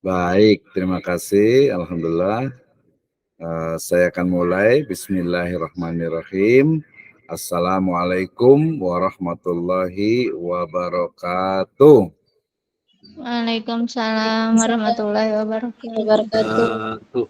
Baik, terima kasih. Alhamdulillah. Saya akan mulai. Bismillahirrahmanirrahim. Assalamualaikum warahmatullahi wabarakatuh. Waalaikumsalam warahmatullahi wabarakatuh.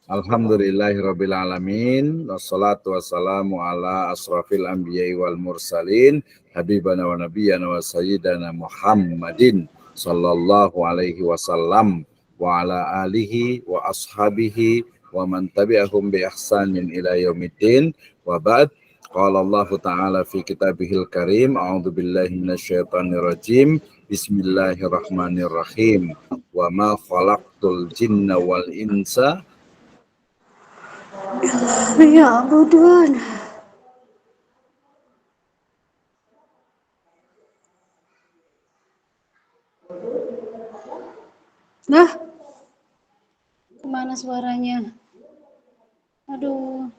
Alhamdulillahirrabbilalamin. Wassalatu wassalamu ala asrafil anbiya'i wal mursalin. Habibana wa nabiyyana wa sayyidana Muhammadin sallallahu alaihi wasallam wa ala alihi wa ashabihi wa man tabi'ahum bi ihsanin ila yaumiddin. Wa ba'd. Qala Allah Ta'ala fi kitabihil karim. A'udzu billahi minasyaitonir rajim. Bismillahirrahmanirrahim. Wa ma khalaqtul jinna wal insa Ya ampun. Nah, kemana suaranya? Aduh.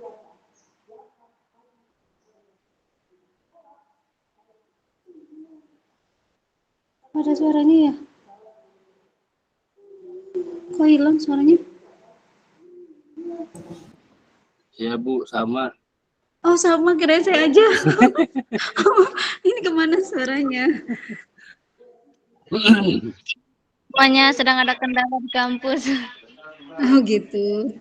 Ada suaranya ya? Kok hilang suaranya? Ya Bu, sama. Oh sama, kirain saya aja. Ini kemana suaranya? Semuanya sedang ada kendala di kampus. Oh gitu.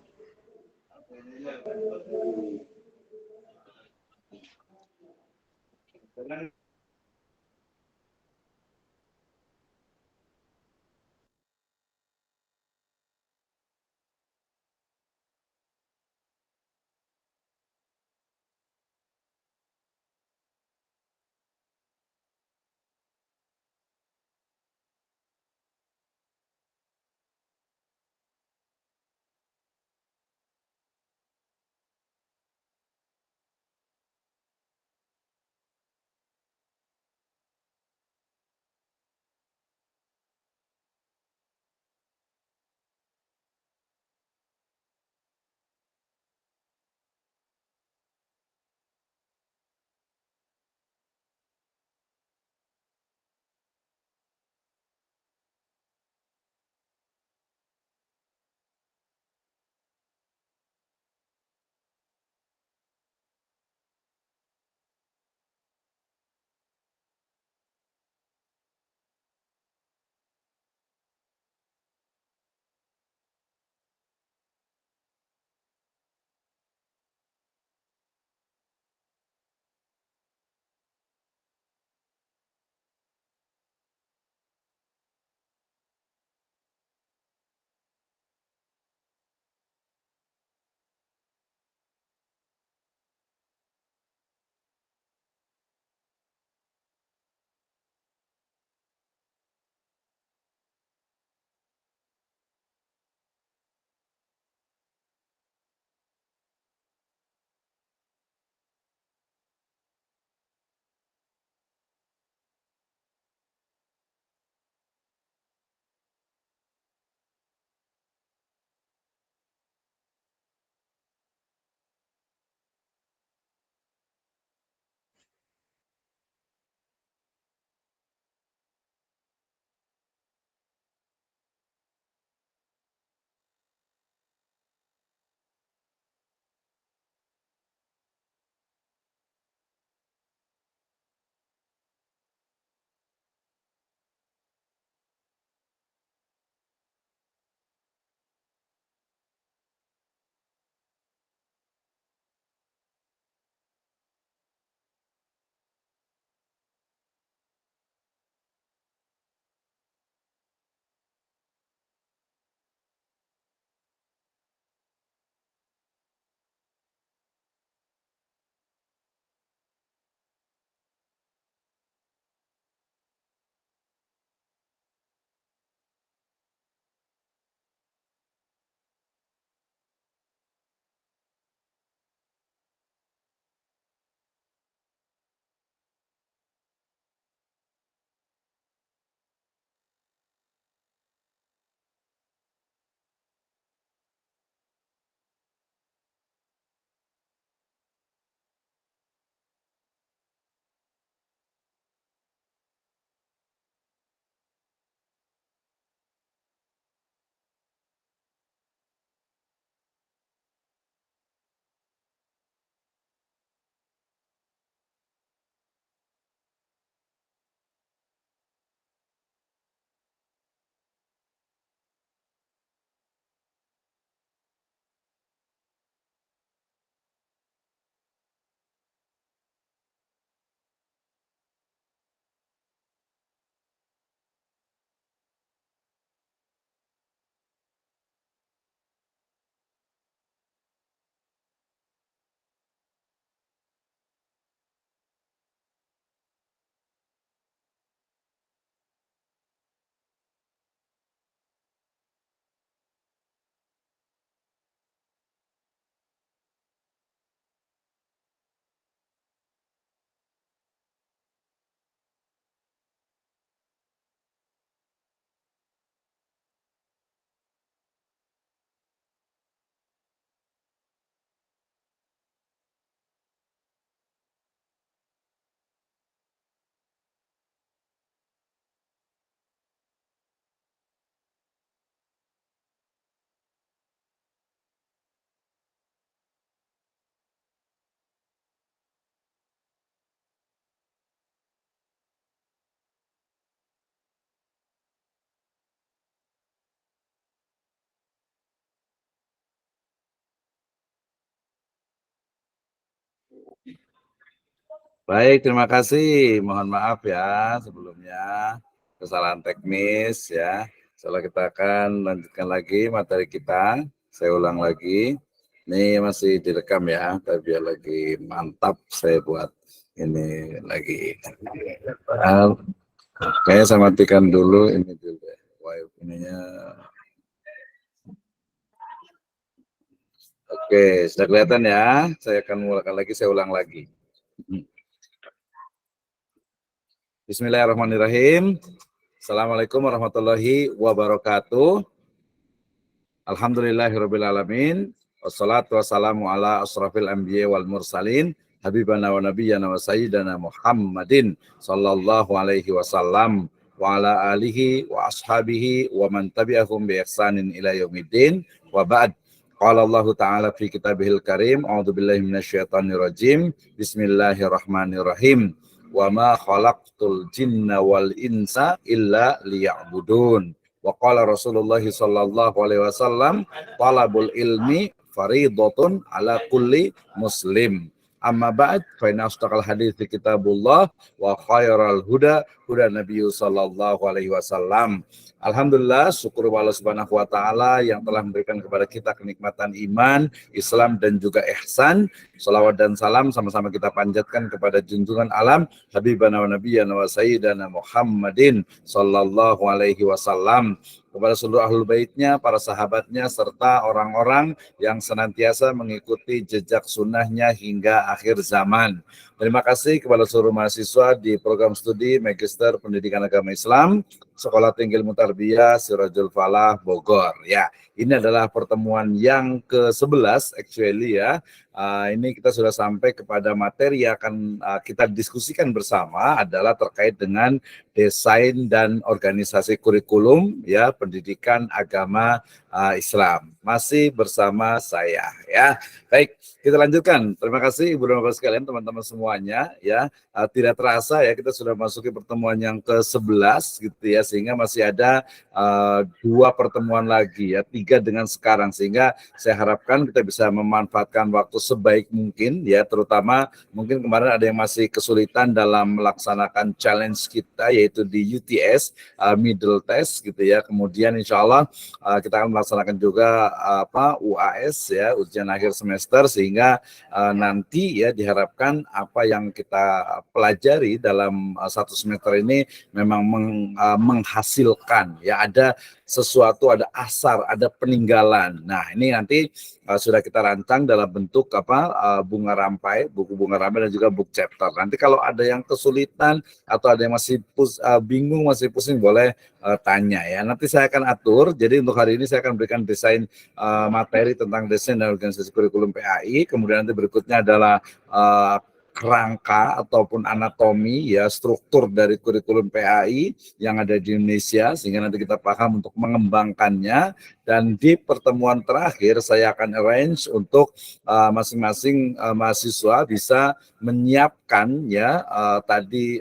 Baik, terima kasih. Mohon maaf ya sebelumnya kesalahan teknis ya. Setelah kita akan lanjutkan lagi materi kita. Saya ulang lagi. Ini masih direkam ya, tapi biar lagi mantap saya buat ini lagi. Kayaknya saya matikan dulu ini dulu ya. Ininya. Oke, sudah kelihatan ya. Saya akan mulakan lagi, saya ulang lagi. Bismillahirrahmanirrahim. Assalamualaikum warahmatullahi wabarakatuh. Alhamdulillahirrabbilalamin. Wassalatu wassalamu ala asrafil anbiya wal mursalin. Habibana wa nabiyyana wa sayyidana Muhammadin sallallahu alaihi wasallam wa ala alihi wa ashabihi wa man tabi'ahum bi ihsanin ila yaumiddin wa ba'd. Qala Allah Ta'ala fi kitabihil karim. A'udzubillahi minasyaitonir rajim. Bismillahirrahmanirrahim. Wa ma khalaqtul jinna wal insa illa liya'budun. Wa qala Rasulullah sallallahu alaihi wasallam talabul ilmi faridatun ala kulli muslim. Amma ba'd fa inna asdaqal hadiits kitabullah wa khairal huda huda Nabi sallallahu alaihi wasallam. Alhamdulillah, syukur Allah Subhanahu wa taala yang telah memberikan kepada kita kenikmatan iman, Islam dan juga ihsan. Shalawat dan salam sama-sama kita panjatkan kepada junjungan alam Habibana wa Nabiyyana wa Sayyidana Muhammadin sallallahu alaihi wasallam, kepada seluruh ahlul baitnya, para sahabatnya, serta orang-orang yang senantiasa mengikuti jejak sunnahnya hingga akhir zaman. Terima kasih kepada seluruh mahasiswa di program studi Magister Pendidikan Agama Islam Sekolah Tinggi Ilmu Tarbiyah Sirajul Falah Bogor. Ya, ini adalah pertemuan yang ke-11 actually ya. Ini kita sudah sampai kepada materi yang akan kita diskusikan bersama adalah terkait dengan desain dan organisasi kurikulum ya pendidikan agama Islam. Masih bersama saya ya. Baik, kita lanjutkan. Terima kasih Ibu dan Bapak sekalian, teman-teman semuanya ya. Tidak terasa ya kita sudah masuki pertemuan yang ke-11 gitu ya, sehingga masih ada 2 pertemuan lagi ya, 3 dengan sekarang, sehingga saya harapkan kita bisa memanfaatkan waktu sebaik mungkin ya, terutama mungkin kemarin ada yang masih kesulitan dalam melaksanakan challenge kita yaitu di UTS middle test gitu ya. Kemudian insya Allah kita akan melaksanakan juga UAS ya, ujian akhir semester, sehingga nanti ya diharapkan apa yang kita pelajari dalam 1 semester ini memang menghasilkan ya, ada sesuatu, ada asar, ada peninggalan. Nah, ini nanti sudah kita rancang dalam bentuk bunga rampai, buku bunga rampai dan juga book chapter. Nanti kalau ada yang kesulitan atau ada yang masih bingung, masih pusing, boleh tanya ya. Nanti saya akan atur. Jadi untuk hari ini saya akan berikan desain materi tentang desain dan organisasi kurikulum PAI. Kemudian nanti berikutnya adalah kerangka ataupun anatomi ya, struktur dari kurikulum PAI yang ada di Indonesia, sehingga nanti kita paham untuk mengembangkannya. Dan di pertemuan terakhir saya akan arrange untuk masing-masing mahasiswa bisa menyiapkan ya tadi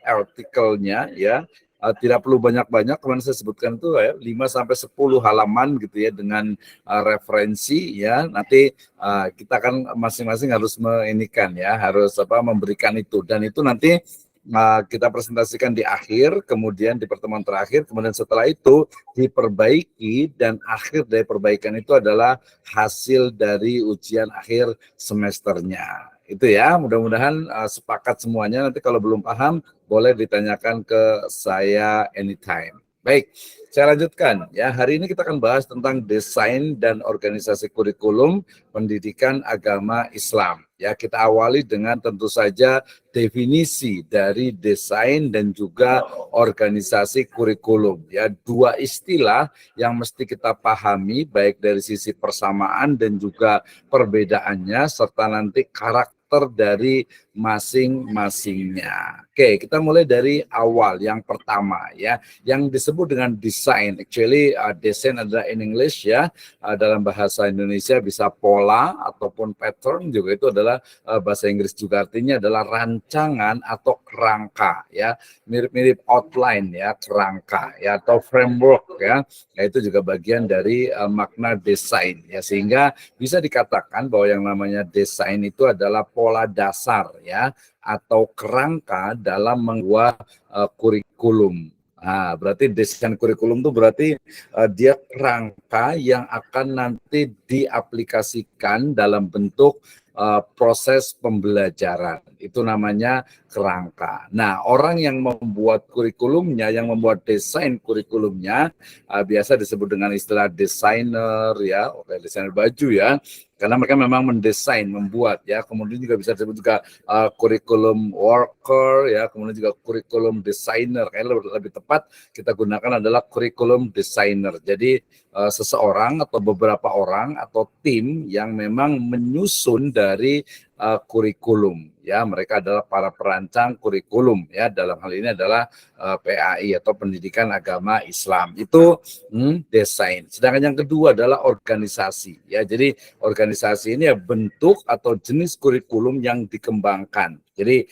artikelnya ya. Tidak perlu banyak-banyak, kemarin saya sebutkan itu ya 5-10 halaman gitu ya, dengan referensi ya. Nanti kita kan masing-masing harus menginikan ya, harus memberikan itu, dan itu nanti kita presentasikan di akhir, kemudian di pertemuan terakhir, kemudian setelah itu diperbaiki, dan akhir dari perbaikan itu adalah hasil dari ujian akhir semesternya. Itu ya, mudah-mudahan sepakat semuanya. Nanti kalau belum paham boleh ditanyakan ke saya anytime. Baik, saya lanjutkan ya. Hari ini kita akan bahas tentang desain dan organisasi kurikulum pendidikan agama Islam. Ya, kita awali dengan tentu saja definisi dari desain dan juga organisasi kurikulum. Ya, 2 istilah yang mesti kita pahami baik dari sisi persamaan dan juga perbedaannya, serta nanti karakter dari masing-masingnya. Oke, kita mulai dari awal. Yang pertama ya, yang disebut dengan desain. Actually desain adalah in English ya, dalam bahasa Indonesia bisa pola ataupun pattern, juga itu adalah bahasa Inggris juga, artinya adalah rancangan atau kerangka ya, mirip-mirip outline ya, kerangka ya, atau framework ya. Ya, itu juga bagian dari makna desain ya, sehingga bisa dikatakan bahwa yang namanya desain itu adalah pola dasar ya, atau kerangka dalam membuat kurikulum. Nah, berarti desain kurikulum itu berarti dia kerangka yang akan nanti diaplikasikan dalam bentuk proses pembelajaran. Itu namanya kerangka. Nah, orang yang membuat kurikulumnya, yang membuat desain kurikulumnya, biasa disebut dengan istilah desainer ya, desainer baju ya, karena mereka memang mendesain, membuat ya. Kemudian juga bisa disebut juga kurikulum worker ya, kemudian juga kurikulum designer. Kayaknya lebih tepat kita gunakan adalah kurikulum designer. Jadi seseorang atau beberapa orang atau tim yang memang menyusun dari kurikulum ya, mereka adalah para perancang kurikulum ya, dalam hal ini adalah PAI atau Pendidikan Agama Islam. Itu desain. Sedangkan yang kedua adalah organisasi ya. Jadi organisasi ini ya bentuk atau jenis kurikulum yang dikembangkan. Jadi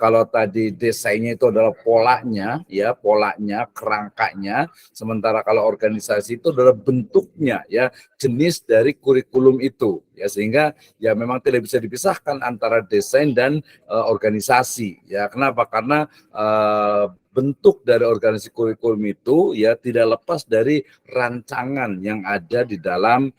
kalau tadi desainnya itu adalah polanya ya, polanya, kerangkanya, sementara kalau organisasi itu adalah bentuknya ya, jenis dari kurikulum itu ya, sehingga ya memang tidak bisa dipisahkan antara desain dan organisasi ya. Kenapa? Karena bentuk dari organisasi kurikulum itu ya tidak lepas dari rancangan yang ada di dalam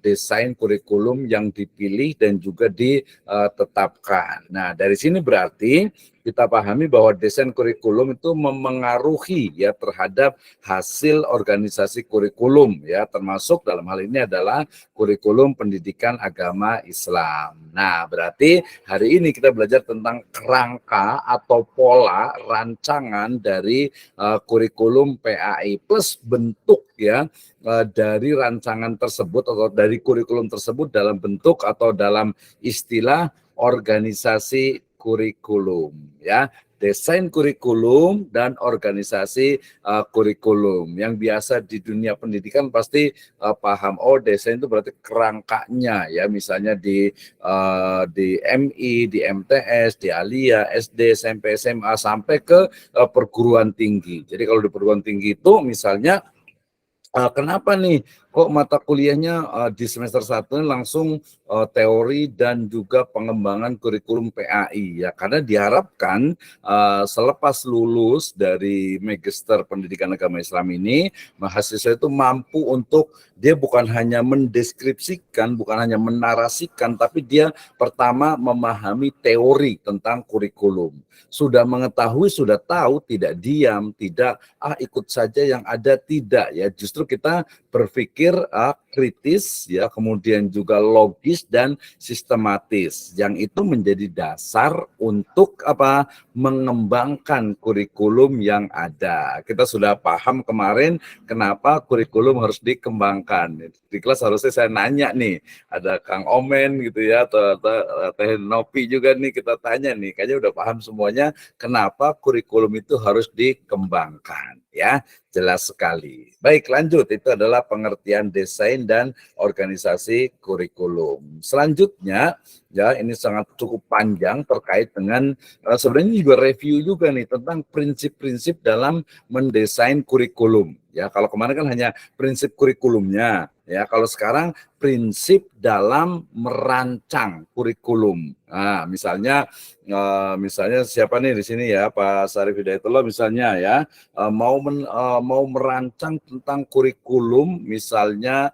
desain kurikulum yang dipilih dan juga ditetapkan. Nah, dari sini berarti kita pahami bahwa desain kurikulum itu memengaruhi ya terhadap hasil organisasi kurikulum ya, termasuk dalam hal ini adalah kurikulum pendidikan agama Islam. Nah, berarti hari ini kita belajar tentang kerangka atau pola rancangan dari kurikulum PAI plus bentuk ya dari rancangan tersebut atau dari kurikulum tersebut dalam bentuk atau dalam istilah organisasi kurikulum ya. Desain kurikulum dan organisasi kurikulum. Yang biasa di dunia pendidikan pasti paham, oh desain itu berarti kerangkanya ya, misalnya di MI, di MTS, di Alia, SD, SMP, SMA sampai ke perguruan tinggi. Jadi kalau di perguruan tinggi itu misalnya kenapa nih kok mata kuliahnya di semester 1 ini langsung teori dan juga pengembangan kurikulum PAI ya, karena diharapkan selepas lulus dari Magister Pendidikan Agama Islam ini, mahasiswa itu mampu untuk dia bukan hanya mendeskripsikan, bukan hanya menarasikan, tapi dia pertama memahami teori tentang kurikulum. Sudah mengetahui, sudah tahu, tidak diam, tidak ikut saja yang ada, tidak ya. Justru kita berpikir kritis ya, kemudian juga logis dan sistematis, yang itu menjadi dasar untuk apa? Mengembangkan kurikulum yang ada. Kita sudah paham kemarin kenapa kurikulum harus dikembangkan. Di kelas harusnya saya nanya nih, ada Kang Omen gitu ya, atau Teh Nopi juga nih, kita tanya nih, kayaknya udah paham semuanya kenapa kurikulum itu harus dikembangkan ya. Jelas sekali. Baik, lanjut. Itu adalah pengertian desain dan organisasi kurikulum. Selanjutnya, ya ini sangat cukup panjang terkait dengan sebenarnya juga review juga nih tentang prinsip-prinsip dalam mendesain kurikulum. Ya, kalau kemarin kan hanya prinsip kurikulumnya. Ya, kalau sekarang prinsip dalam merancang kurikulum. Nah, misalnya siapa nih di sini ya, Pak Sarif Hidayatullah misalnya ya, mau merancang tentang kurikulum, misalnya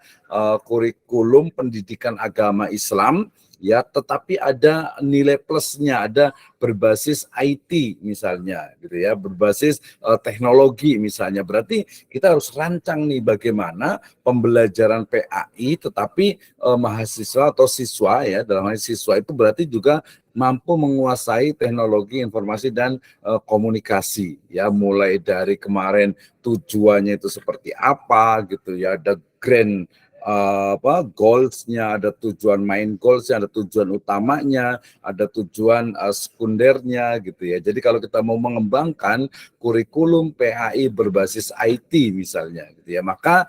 kurikulum pendidikan agama Islam ya, tetapi ada nilai plusnya, ada berbasis IT misalnya gitu ya, berbasis teknologi misalnya. Berarti kita harus rancang nih bagaimana pembelajaran PAI tetapi mahasiswa atau siswa ya, dalam hal siswa itu berarti juga mampu menguasai teknologi informasi dan komunikasi ya, mulai dari kemarin tujuannya itu seperti apa gitu ya, ada grand goals-nya, ada tujuan main goals-nya, ada tujuan utamanya, ada tujuan sekundernya gitu ya. Jadi kalau kita mau mengembangkan kurikulum PAI berbasis IT misalnya gitu ya, maka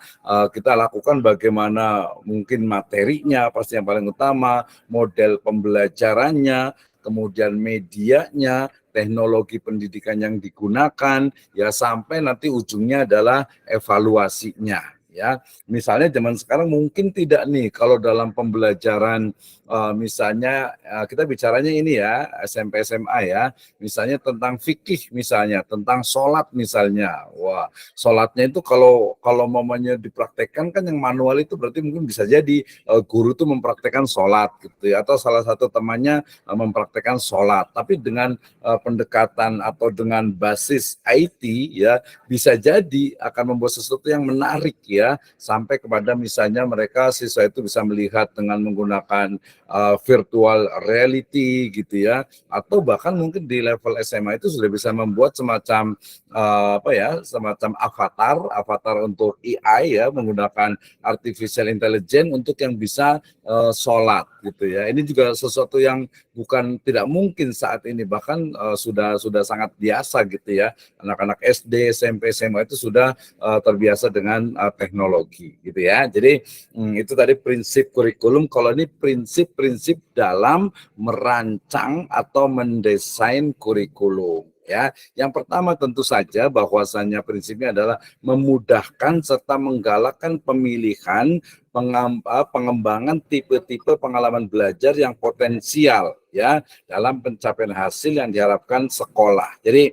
kita lakukan bagaimana mungkin materinya pasti yang paling utama, model pembelajarannya, kemudian medianya, teknologi pendidikan yang digunakan ya, sampai nanti ujungnya adalah evaluasinya. ya. Misalnya zaman sekarang mungkin tidak nih kalau dalam pembelajaran misalnya kita bicaranya ini ya SMP SMA ya, misalnya tentang fikih misalnya, tentang sholat misalnya. Wah, sholatnya itu kalau mamanya dipraktekkan kan yang manual itu berarti mungkin bisa jadi guru tuh mempraktekkan sholat gitu ya, atau salah satu temannya mempraktekkan sholat, tapi dengan pendekatan atau dengan basis IT ya, bisa jadi akan membuat sesuatu yang menarik ya, sampai kepada misalnya mereka siswa itu bisa melihat dengan menggunakan virtual reality gitu ya, atau bahkan mungkin di level SMA itu sudah bisa membuat semacam semacam avatar untuk AI ya, menggunakan artificial intelligence untuk yang bisa sholat gitu ya. Ini juga sesuatu yang bukan tidak mungkin saat ini, bahkan sudah sangat biasa gitu ya. Anak-anak SD, SMP, SMA itu sudah terbiasa dengan teknologi gitu ya. Jadi itu tadi prinsip kurikulum. Kalau ini prinsip-prinsip dalam merancang atau mendesain kurikulum ya. Yang pertama tentu saja bahwasannya prinsipnya adalah memudahkan serta menggalakkan pemilihan pengembangan tipe-tipe pengalaman belajar yang potensial ya dalam pencapaian hasil yang diharapkan sekolah. Jadi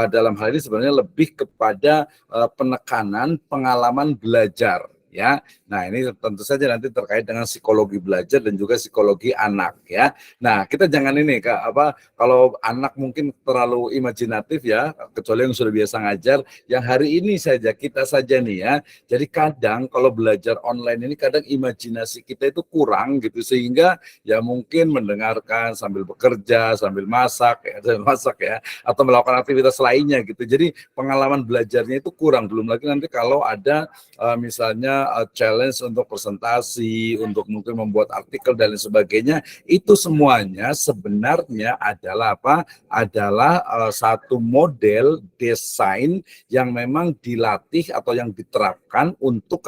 dalam hal ini sebenarnya lebih kepada penekanan pengalaman belajar ya. Nah, ini tentu saja nanti terkait dengan psikologi belajar dan juga psikologi anak ya. Nah, kita jangan ini kalau anak mungkin terlalu imajinatif ya, kecuali yang sudah biasa ngajar, yang hari ini saja kita saja nih ya. Jadi kadang kalau belajar online ini kadang imajinasi kita itu kurang gitu, sehingga ya mungkin mendengarkan sambil bekerja, sambil masak ya, atau melakukan aktivitas lainnya gitu. Jadi pengalaman belajarnya itu kurang, belum lagi nanti kalau ada misalnya challenge untuk presentasi, untuk mungkin membuat artikel dan lain sebagainya, itu semuanya sebenarnya adalah adalah satu model desain yang memang dilatih atau yang diterapkan untuk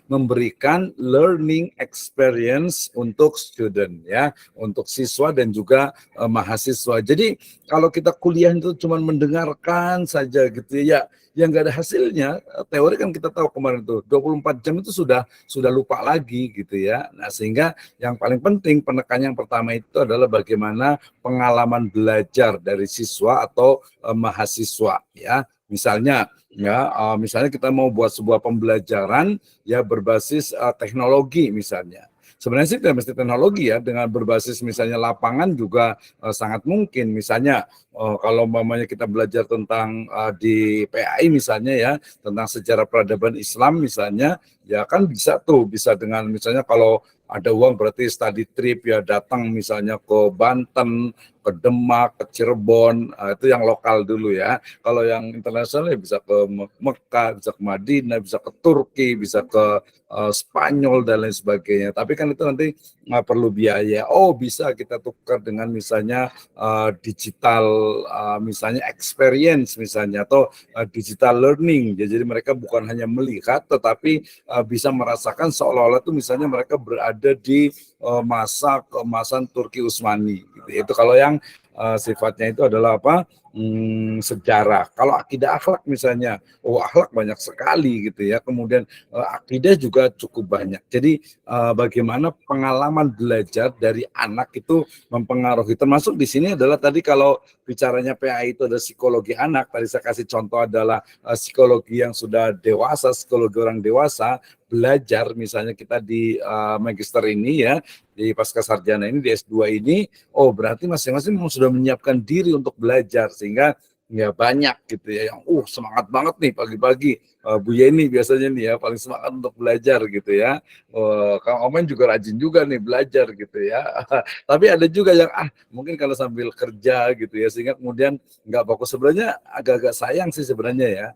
memberikan learning experience untuk student ya, untuk siswa dan juga mahasiswa. Jadi kalau kita kuliah itu cuma mendengarkan saja gitu ya, yang nggak ada hasilnya. Teori kan kita tahu kemarin tuh 24 jam itu sudah lupa lagi gitu ya. Nah, sehingga yang paling penting penekanan yang pertama itu adalah bagaimana pengalaman belajar dari siswa atau mahasiswa ya. Misalnya misalnya kita mau buat sebuah pembelajaran ya berbasis teknologi misalnya. Sebenarnya sih tidak mesti teknologi ya, dengan berbasis misalnya lapangan juga sangat mungkin. Misalnya kalau mamanya kita belajar tentang di PAI misalnya ya, tentang sejarah peradaban Islam misalnya, ya kan bisa dengan misalnya kalau ada uang berarti study trip ya, datang misalnya ke Banten, ke Demak, ke Cirebon, itu yang lokal dulu ya. Kalau yang internasional ya bisa ke Mekah, bisa ke Madinah, bisa ke Turki, bisa ke Spanyol dan lain sebagainya. Tapi kan itu nanti perlu biaya. Oh, bisa kita tukar dengan misalnya digital misalnya experience misalnya, atau digital learning. Jadi mereka bukan hanya melihat tetapi bisa merasakan seolah-olah itu misalnya mereka berada di masa keemasan Turki Utsmani gitu. Itu kalau yang sifatnya itu adalah sejarah. Kalau akidah akhlak misalnya, akhlak banyak sekali gitu ya. Kemudian akidah juga cukup banyak. Jadi bagaimana pengalaman belajar dari anak itu mempengaruhi. Termasuk di sini adalah tadi kalau bicaranya PAI itu ada psikologi anak. Tadi saya kasih contoh adalah psikologi yang sudah dewasa, psikologi orang dewasa belajar. Misalnya kita di magister ini ya, di pasca sarjana ini, di S2 ini, berarti masing-masing sudah menyiapkan diri untuk belajar, sehingga ya banyak gitu ya yang semangat banget nih pagi-pagi. Bu Yeni biasanya nih ya paling semangat untuk belajar gitu ya. Kang Omen juga rajin juga nih belajar gitu ya. Tapi ada juga yang mungkin kalau sambil kerja gitu ya, sehingga kemudian nggak fokus. Sebenarnya agak-agak sayang sih sebenarnya ya.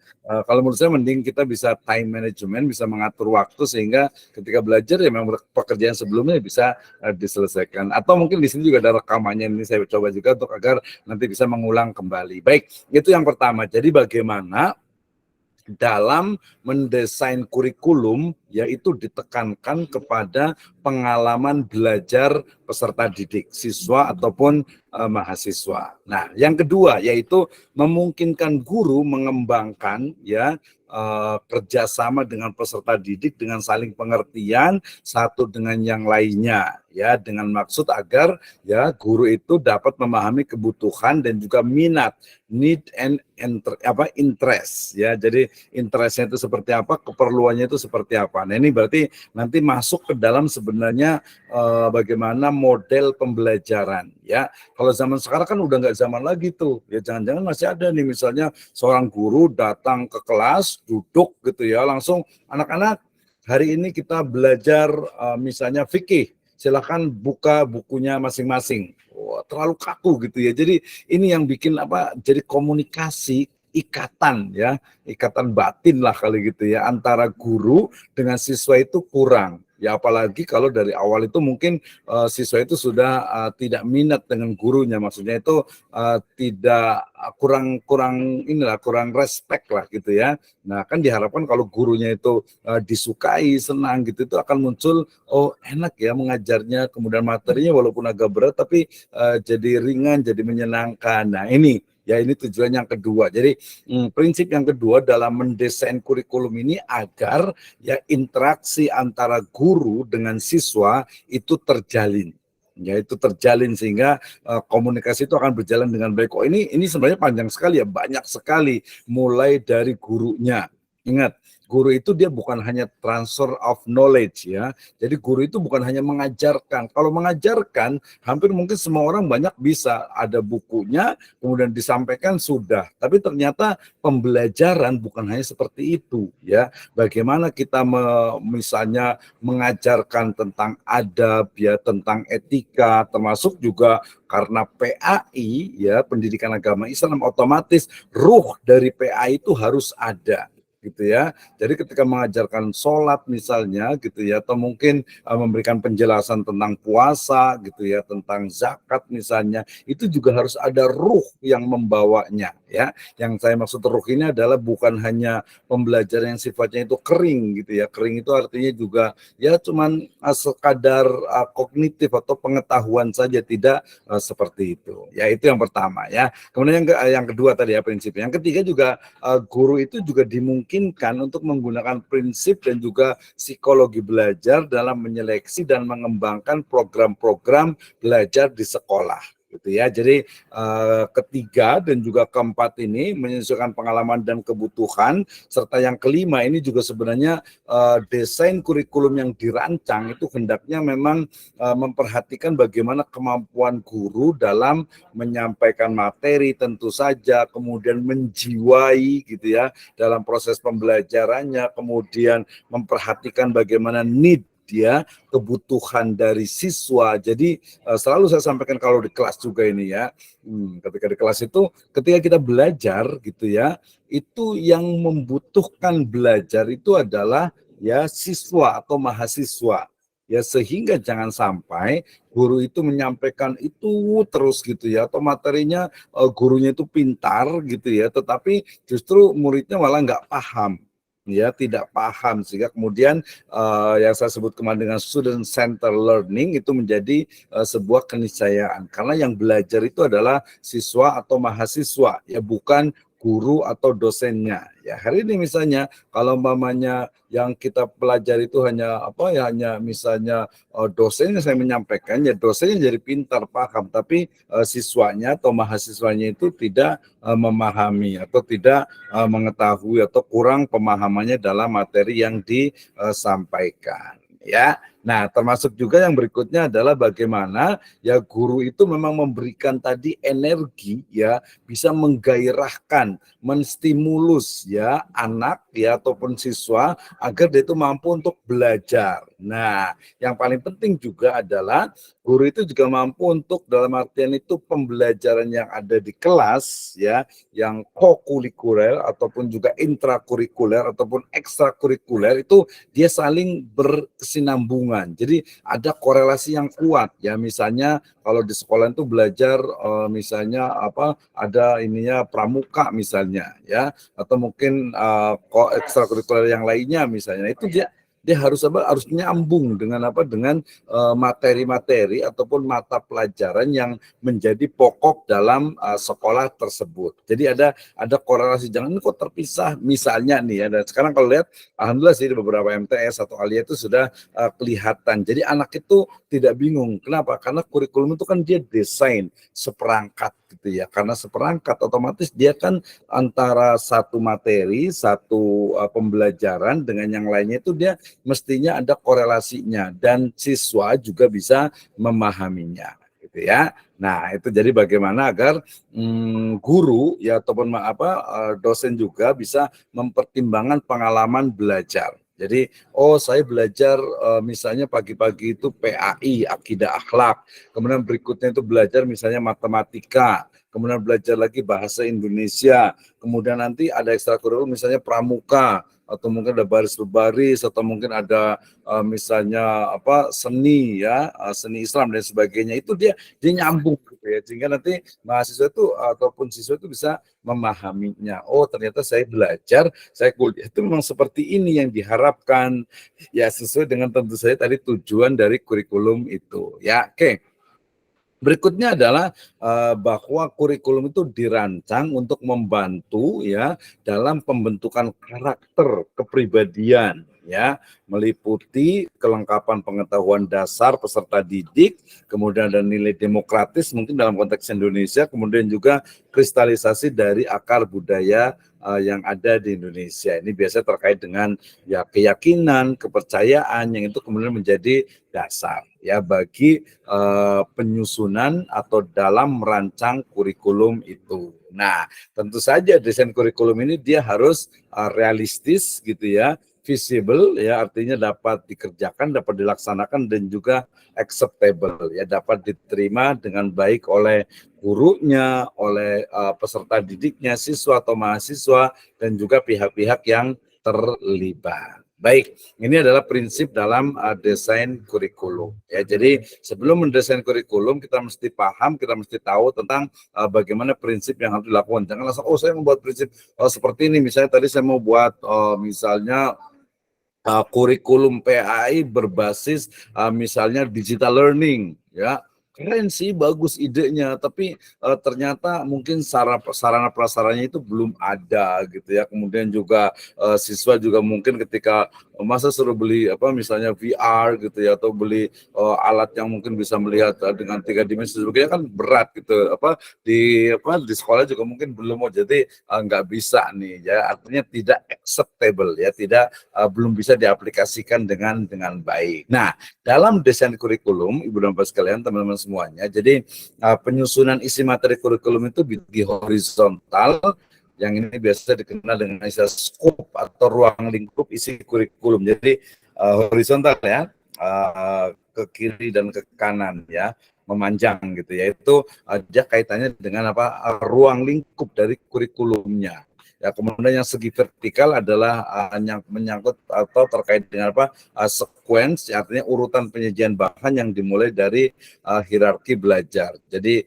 Kalau menurut saya mending kita bisa time management, bisa mengatur waktu sehingga ketika belajar ya memang pekerjaan sebelumnya bisa diselesaikan. Atau mungkin di sini juga ada rekamannya, ini saya coba juga untuk agar nanti bisa mengulang kembali. Baik, itu yang pertama. Jadi bagaimana dalam mendesain kurikulum yaitu ditekankan kepada pengalaman belajar peserta didik, siswa ataupun mahasiswa. Nah, yang kedua yaitu memungkinkan guru mengembangkan ya kerjasama dengan peserta didik dengan saling pengertian satu dengan yang lainnya, ya, dengan maksud agar ya guru itu dapat memahami kebutuhan dan juga minat, need and interest, ya. Jadi interestnya itu seperti apa, keperluannya itu seperti apa. Nah, ini berarti nanti masuk ke dalam sebenarnya bagaimana model pembelajaran, ya. Kalau zaman sekarang kan udah nggak zaman lagi tuh, ya, jangan-jangan masih ada nih misalnya seorang guru datang ke kelas, duduk gitu ya, langsung anak-anak hari ini kita belajar misalnya fikih, silakan buka bukunya masing-masing. Wah, terlalu kaku gitu ya. Jadi ini yang bikin jadi komunikasi ikatan ya, ikatan batin lah kali gitu ya, antara guru dengan siswa itu kurang. Ya apalagi kalau dari awal itu mungkin siswa itu sudah tidak minat dengan gurunya, maksudnya itu tidak kurang respect lah gitu ya. Nah kan diharapkan kalau gurunya itu disukai, senang gitu, itu akan muncul oh enak ya mengajarnya, kemudian materinya walaupun agak berat tapi jadi ringan, jadi menyenangkan. Nah ini tujuan yang kedua. Jadi prinsip yang kedua dalam mendesain kurikulum ini agar ya interaksi antara guru dengan siswa itu terjalin. Ya itu terjalin sehingga komunikasi itu akan berjalan dengan baik. Oh ini sebenarnya panjang sekali ya, banyak sekali mulai dari gurunya. Ingat, guru itu dia bukan hanya transfer of knowledge ya. Jadi guru itu bukan hanya mengajarkan. Kalau mengajarkan, hampir mungkin semua orang banyak bisa. Ada bukunya, kemudian disampaikan sudah. Tapi ternyata pembelajaran bukan hanya seperti itu ya. Bagaimana kita misalnya mengajarkan tentang adab ya, tentang etika, termasuk juga karena PAI ya, pendidikan agama Islam, otomatis ruh dari PAI itu harus ada gitu ya. Jadi ketika mengajarkan sholat misalnya gitu ya, atau mungkin memberikan penjelasan tentang puasa gitu ya, tentang zakat misalnya, itu juga harus ada ruh yang membawanya ya. Yang saya maksud ruh ini adalah bukan hanya pembelajaran yang sifatnya itu kering gitu ya. Kering itu artinya juga ya cuman sekadar kognitif atau pengetahuan saja, tidak seperti itu. Ya itu yang pertama ya. Kemudian yang kedua tadi ya prinsipnya. Yang ketiga juga guru itu juga dimungkinkan untuk menggunakan prinsip dan juga psikologi belajar dalam menyeleksi dan mengembangkan program-program belajar di sekolah gitu ya. Jadi ketiga dan juga keempat ini menyesuaikan pengalaman dan kebutuhan, serta yang kelima ini juga sebenarnya desain kurikulum yang dirancang itu hendaknya memang memperhatikan bagaimana kemampuan guru dalam menyampaikan materi tentu saja, kemudian menjiwai gitu ya dalam proses pembelajarannya, kemudian memperhatikan bagaimana need ya, kebutuhan dari siswa. Jadi selalu saya sampaikan kalau di kelas juga ini ya, ketika di kelas itu ketika kita belajar gitu ya, itu yang membutuhkan belajar itu adalah ya siswa atau mahasiswa. Ya sehingga jangan sampai guru itu menyampaikan itu terus gitu ya, atau materinya gurunya itu pintar gitu ya, tetapi justru muridnya malah nggak paham. Ya tidak paham, sehingga kemudian yang saya sebut kemarin dengan student center learning itu menjadi sebuah keniscayaan, karena yang belajar itu adalah siswa atau mahasiswa ya, bukan guru atau dosennya. Ya hari ini misalnya kalau umpamanya yang kita pelajari itu hanya hanya misalnya dosennya saya menyampaikan, ya dosennya jadi pintar paham, tapi siswanya atau mahasiswanya itu tidak memahami atau tidak mengetahui atau kurang pemahamannya dalam materi yang disampaikan ya. Nah, termasuk juga yang berikutnya adalah bagaimana ya guru itu memang memberikan tadi energi ya, bisa menggairahkan, menstimulus ya anak ya ataupun siswa agar dia itu mampu untuk belajar. Nah, yang paling penting juga adalah guru itu juga mampu untuk dalam artian itu pembelajaran yang ada di kelas ya, yang kokurikuler ataupun juga intrakurikuler ataupun ekstrakurikuler, itu dia saling berkesinambungan. Jadi ada korelasi yang kuat ya, misalnya kalau di sekolah itu belajar misalnya ada ininya pramuka misalnya ya, atau mungkin ekstrakurikuler yang lainnya misalnya, itu dia dia harus apa? Harus nyambung dengan apa? Dengan materi-materi ataupun mata pelajaran yang menjadi pokok dalam sekolah tersebut. Jadi ada korelasi, jangan ini kok terpisah misalnya nih ya. Dan sekarang kalau lihat alhamdulillah sih di beberapa MTS atau Alia itu sudah kelihatan. Jadi anak itu tidak bingung. Kenapa? Karena kurikulum itu kan dia desain seperangkat gitu ya. Karena seperangkat otomatis dia kan antara satu materi, satu pembelajaran dengan yang lainnya itu dia mestinya ada korelasinya dan siswa juga bisa memahaminya gitu ya. Nah, itu jadi bagaimana agar guru ya ataupun dosen juga bisa mempertimbangkan pengalaman belajar. Jadi, saya belajar misalnya pagi-pagi itu PAI, akidah akhlak. Kemudian berikutnya itu belajar misalnya matematika. Kemudian belajar lagi bahasa Indonesia. Kemudian nanti ada ekstrakurikuler misalnya pramuka, atau mungkin ada baris berbaris, atau mungkin ada misalnya seni ya, seni Islam dan sebagainya. Itu dia nyambung gitu ya, sehingga nanti mahasiswa itu ataupun siswa itu bisa memahaminya. Oh, ternyata saya belajar, saya kuliah itu memang seperti ini yang diharapkan ya, sesuai dengan tentu saja tadi tujuan dari kurikulum itu ya. Oke. Berikutnya adalah bahwa kurikulum itu dirancang untuk membantu ya dalam pembentukan karakter kepribadian ya, meliputi kelengkapan pengetahuan dasar peserta didik, kemudian ada nilai demokratis mungkin dalam konteks Indonesia, kemudian juga kristalisasi dari akar budaya yang ada di Indonesia. Ini biasanya terkait dengan ya keyakinan, kepercayaan yang itu kemudian menjadi dasar ya bagi penyusunan atau dalam merancang kurikulum itu. Nah, tentu saja desain kurikulum ini dia harus realistis gitu ya, visible ya, artinya dapat dikerjakan, dapat dilaksanakan dan juga acceptable ya, dapat diterima dengan baik oleh gurunya, oleh peserta didiknya, siswa atau mahasiswa dan juga pihak-pihak yang terlibat. Baik, ini adalah prinsip dalam desain kurikulum. Ya, jadi sebelum mendesain kurikulum kita mesti paham, kita mesti tahu tentang bagaimana prinsip yang harus dilakukan. Jangan langsung, saya membuat prinsip seperti ini. Misalnya tadi saya mau buat misalnya kurikulum PAI berbasis misalnya digital learning, ya. Keren sih, bagus idenya, tapi ternyata mungkin sarana prasarannya itu belum ada gitu ya. Kemudian juga siswa juga mungkin ketika masa suruh beli misalnya VR gitu ya, atau beli alat yang mungkin bisa melihat dengan 3 dimensi sebagainya kan berat gitu. Di sekolah juga mungkin belum mau, jadi nggak bisa nih ya. Artinya tidak acceptable ya, tidak belum bisa diaplikasikan dengan baik. Nah, dalam desain kurikulum, Ibu dan Bapak sekalian, teman-teman semuanya, jadi penyusunan isi materi kurikulum itu di horizontal, yang ini biasa dikenal dengan istilah skop atau ruang lingkup isi kurikulum. Jadi horizontal ya, ke kiri dan ke kanan ya, memanjang gitu ya. Itu dia kaitannya dengan ruang lingkup dari kurikulumnya. Ya, kemudian yang segi vertikal adalah yang menyangkut atau terkait dengan sequence, artinya urutan penyajian bahan yang dimulai dari hierarki belajar. Jadi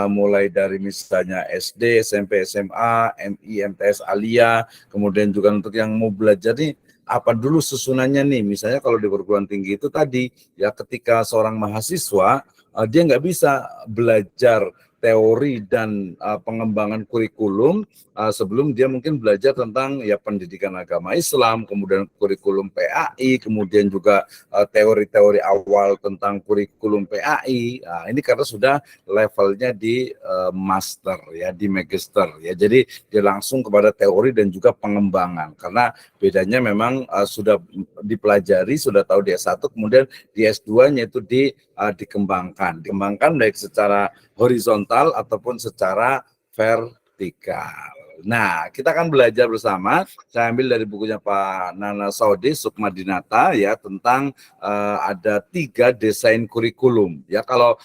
mulai dari misalnya SD, SMP, SMA, MI, MTS, Alia, kemudian juga untuk yang mau belajar nih apa dulu susunannya nih. Misalnya kalau di perguruan tinggi itu tadi ya, ketika seorang mahasiswa dia nggak bisa belajar teori dan pengembangan kurikulum sebelum dia mungkin belajar tentang ya pendidikan agama Islam, kemudian kurikulum PAI, kemudian juga teori-teori awal tentang kurikulum PAI. Nah, ini karena sudah levelnya di master ya, di magister ya. Jadi dia langsung kepada teori dan juga pengembangan, karena bedanya memang sudah dipelajari, sudah tahu di S1, kemudian di S2-nya itu dikembangkan baik secara horizontal ataupun secara vertikal. Nah, kita akan belajar bersama. Saya ambil dari bukunya Pak Nana Saudi Sukmadinata ya, tentang ada 3 desain kurikulum. Ya, kalau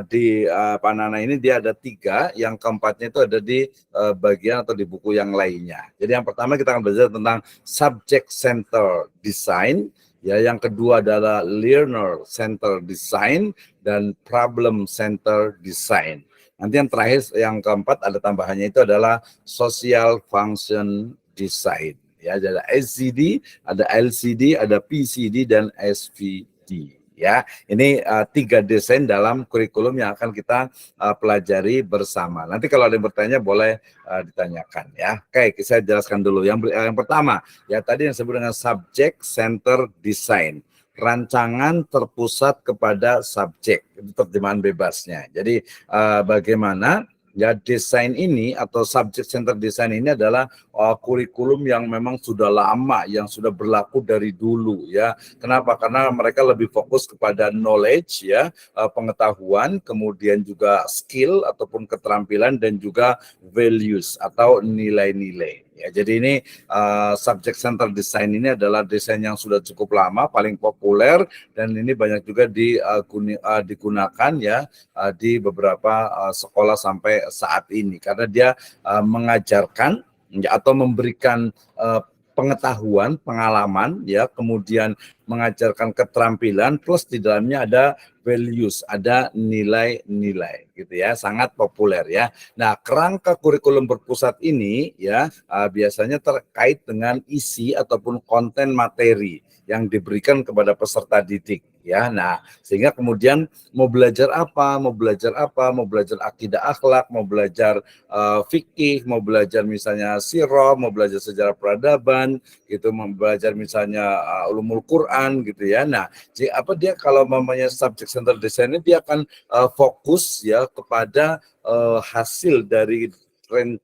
di Pak Nana ini dia ada 3, yang keempatnya itu ada di bagian atau di buku yang lainnya. Jadi yang pertama kita akan belajar tentang subject center design. Ya, yang kedua adalah learner center design dan problem center design. Nanti yang terakhir, yang keempat ada tambahannya itu adalah social function design. Ya, ada SCD, ada LCD, ada PCD dan SVD. Ya, ini 3 desain dalam kurikulum yang akan kita pelajari bersama. Nanti kalau ada yang bertanya boleh ditanyakan ya. Oke, saya jelaskan dulu. Yang pertama, ya tadi yang disebut dengan subject center design. Rancangan terpusat kepada subjek, itu terjemahan bebasnya. Jadi bagaimana ya desain ini atau subject center design ini adalah kurikulum yang memang sudah lama, yang sudah berlaku dari dulu ya. Kenapa? Karena mereka lebih fokus kepada knowledge ya, pengetahuan, kemudian juga skill ataupun keterampilan dan juga values atau nilai-nilai. Ya, jadi ini subject center design ini adalah desain yang sudah cukup lama, paling populer dan ini banyak juga digunakan ya di beberapa sekolah sampai saat ini karena dia mengajarkan ya, atau memberikan pengetahuan, pengalaman ya, kemudian mengajarkan keterampilan plus di dalamnya ada values, ada nilai-nilai gitu ya, sangat populer ya. Nah, kerangka kurikulum berpusat ini ya biasanya terkait dengan isi ataupun konten materi yang diberikan kepada peserta didik ya. Nah, sehingga kemudian mau belajar apa, mau belajar akidah akhlak, mau belajar fikih, mau belajar misalnya sirah, mau belajar sejarah peradaban, gitu, mau belajar misalnya ulumul Quran gitu ya. Nah, dia kalau namanya subject center design ini dia akan fokus ya kepada hasil dari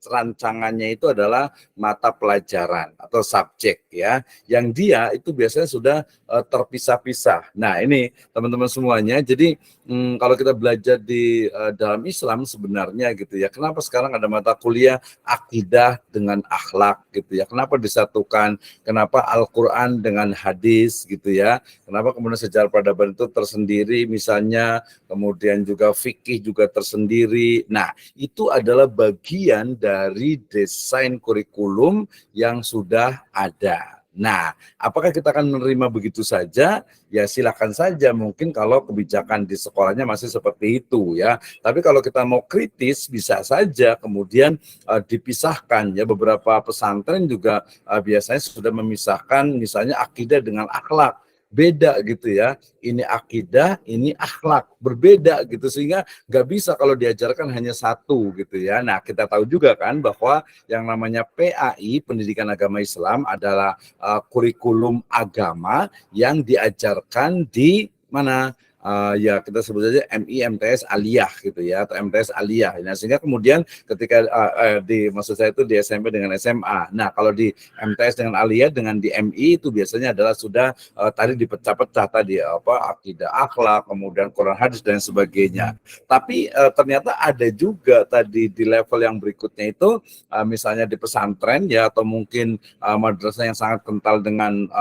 rancangannya itu adalah mata pelajaran atau subjek ya, yang dia itu biasanya sudah terpisah-pisah. Nah ini teman-teman semuanya, jadi kalau kita belajar di dalam Islam sebenarnya gitu ya, kenapa sekarang ada mata kuliah akidah dengan akhlak gitu ya, kenapa disatukan, kenapa Al-Quran dengan hadis gitu ya, kenapa kemudian sejarah peradaban itu tersendiri misalnya, kemudian juga fikih juga tersendiri. Nah itu adalah bagian dari desain kurikulum yang sudah ada. Nah, apakah kita akan menerima begitu saja? Ya silakan saja, mungkin kalau kebijakan di sekolahnya masih seperti itu ya. Tapi kalau kita mau kritis bisa saja kemudian dipisahkan ya. Beberapa pesantren juga biasanya sudah memisahkan misalnya akidah dengan akhlak. Beda gitu ya, ini akidah, ini akhlak, berbeda gitu, sehingga nggak bisa kalau diajarkan hanya satu gitu ya. Nah kita tahu juga kan bahwa yang namanya PAI, Pendidikan Agama Islam, adalah kurikulum agama yang diajarkan di mana? Ya kita sebut saja MI MTS Aliyah gitu ya, atau MTS Aliyah. Nah sehingga kemudian ketika maksud saya itu di SMP dengan SMA. Nah kalau di MTS dengan Aliyah dengan di MI itu biasanya adalah sudah tadi dipecah-pecah tadi akidah akhlak, kemudian Quran hadis dan sebagainya. Tapi ternyata ada juga tadi di level yang berikutnya itu misalnya di pesantren ya, atau mungkin madrasah yang sangat kental dengan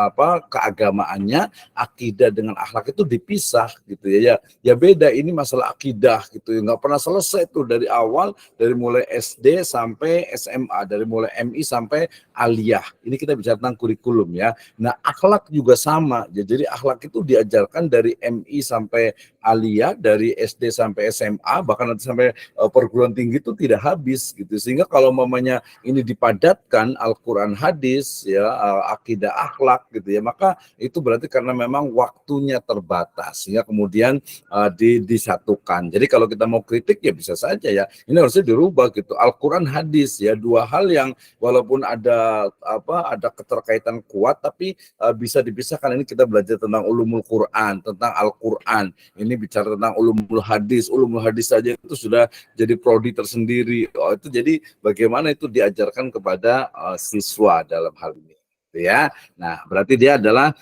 keagamaannya, akidah dengan akhlak itu dipisah gitu ya. Ya beda, ini masalah akidah gitu ya, nggak pernah selesai tuh dari awal, dari mulai SD sampai SMA, dari mulai MI sampai Aliyah. Ini kita bicara tentang kurikulum ya. Nah akhlak juga sama ya, jadi akhlak itu diajarkan dari MI sampai Aliyah, dari SD sampai SMA, bahkan nanti sampai perguruan tinggi itu tidak habis gitu. Sehingga kalau mamanya ini dipadatkan Al-Quran hadis ya, akidah akhlak gitu ya, maka itu berarti karena memang waktunya terbatas, sehingga kemudian disatukan. Jadi kalau kita mau kritik ya bisa saja ya, ini harusnya dirubah gitu. Al-Quran hadis ya, dua hal yang walaupun ada keterkaitan kuat tapi bisa dipisahkan. Ini kita belajar tentang ulumul Quran, tentang Al-Quran. Ini bicara tentang ulumul hadis. Ulumul hadis saja itu sudah jadi prodi tersendiri. Itu jadi bagaimana itu diajarkan kepada siswa dalam hal ini. Ya, nah berarti dia adalah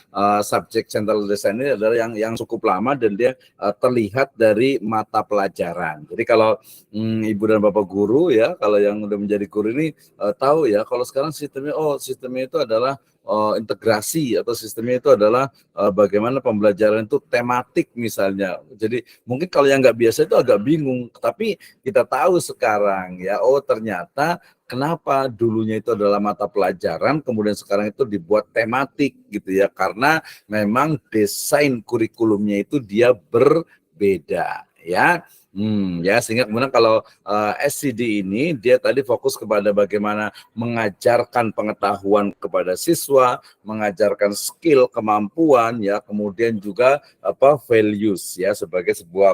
subject central design ini adalah yang cukup lama dan dia terlihat dari mata pelajaran. Jadi kalau ibu dan bapak guru ya, kalau yang udah menjadi guru ini tahu ya, kalau sekarang sistemnya itu adalah integrasi, atau sistemnya itu adalah bagaimana pembelajaran itu tematik misalnya. Jadi mungkin kalau yang nggak biasa itu agak bingung, tapi kita tahu sekarang ya, ternyata kenapa dulunya itu adalah mata pelajaran, kemudian sekarang itu dibuat tematik gitu ya, karena memang desain kurikulumnya itu dia berbeda ya. Ya, sehingga kemudian kalau SCD ini dia tadi fokus kepada bagaimana mengajarkan pengetahuan kepada siswa, mengajarkan skill, kemampuan, ya, kemudian juga values, ya, sebagai sebuah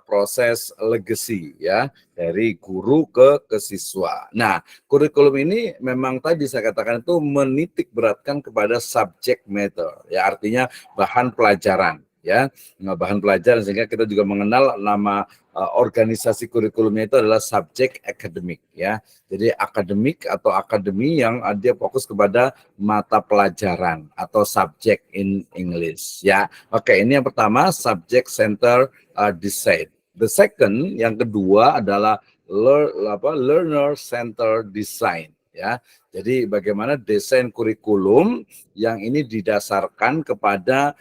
proses legacy, ya, dari guru ke siswa. Nah, kurikulum ini memang tadi saya katakan itu menitik beratkan kepada subject matter, ya, artinya bahan pelajaran, ya, bahan pelajaran, sehingga kita juga mengenal nama organisasi kurikulumnya itu adalah subjek akademik, ya. Jadi akademik atau akademi yang dia fokus kepada mata pelajaran atau subject in English, ya. Oke, ini yang pertama, subject center design. The second, yang kedua adalah learner center design, ya. Jadi bagaimana desain kurikulum yang ini didasarkan kepada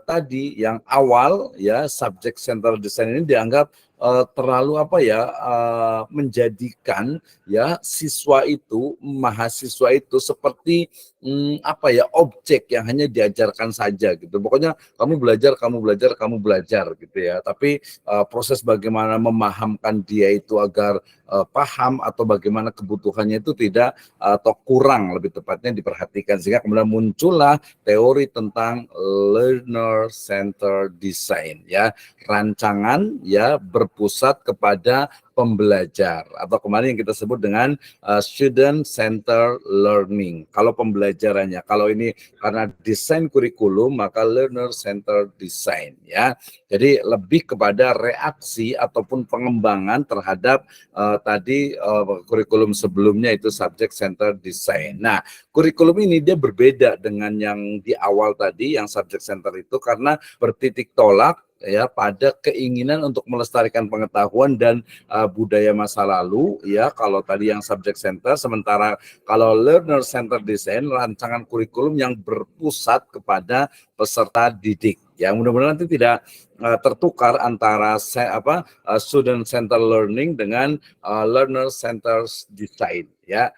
tadi yang awal, ya, subject center design ini dianggap terlalu menjadikan, ya, mahasiswa itu seperti objek yang hanya diajarkan saja gitu. Pokoknya kamu belajar gitu, ya. Tapi proses bagaimana memahamkan dia itu agar paham atau bagaimana kebutuhannya itu tidak atau kurang, lebih tepatnya, diperhatikan, sehingga kemudian muncullah teori tentang learner center design, ya, rancangan, ya, berpusat kepada pembelajar, atau kemarin yang kita sebut dengan student center learning. Kalau pembelajarannya, kalau ini karena desain kurikulum, maka learner center design, ya. Jadi lebih kepada reaksi ataupun pengembangan terhadap kurikulum sebelumnya, itu subject center design. Nah, kurikulum ini dia berbeda dengan yang di awal tadi, yang subject center itu, karena bertitik tolak, ya, pada keinginan untuk melestarikan pengetahuan dan budaya masa lalu, ya, kalau tadi yang subject center. Sementara kalau learner center design, rancangan kurikulum yang berpusat kepada peserta didik, ya. Mudah-mudahan nanti tidak tertukar antara student center learning dengan learner center design, ya.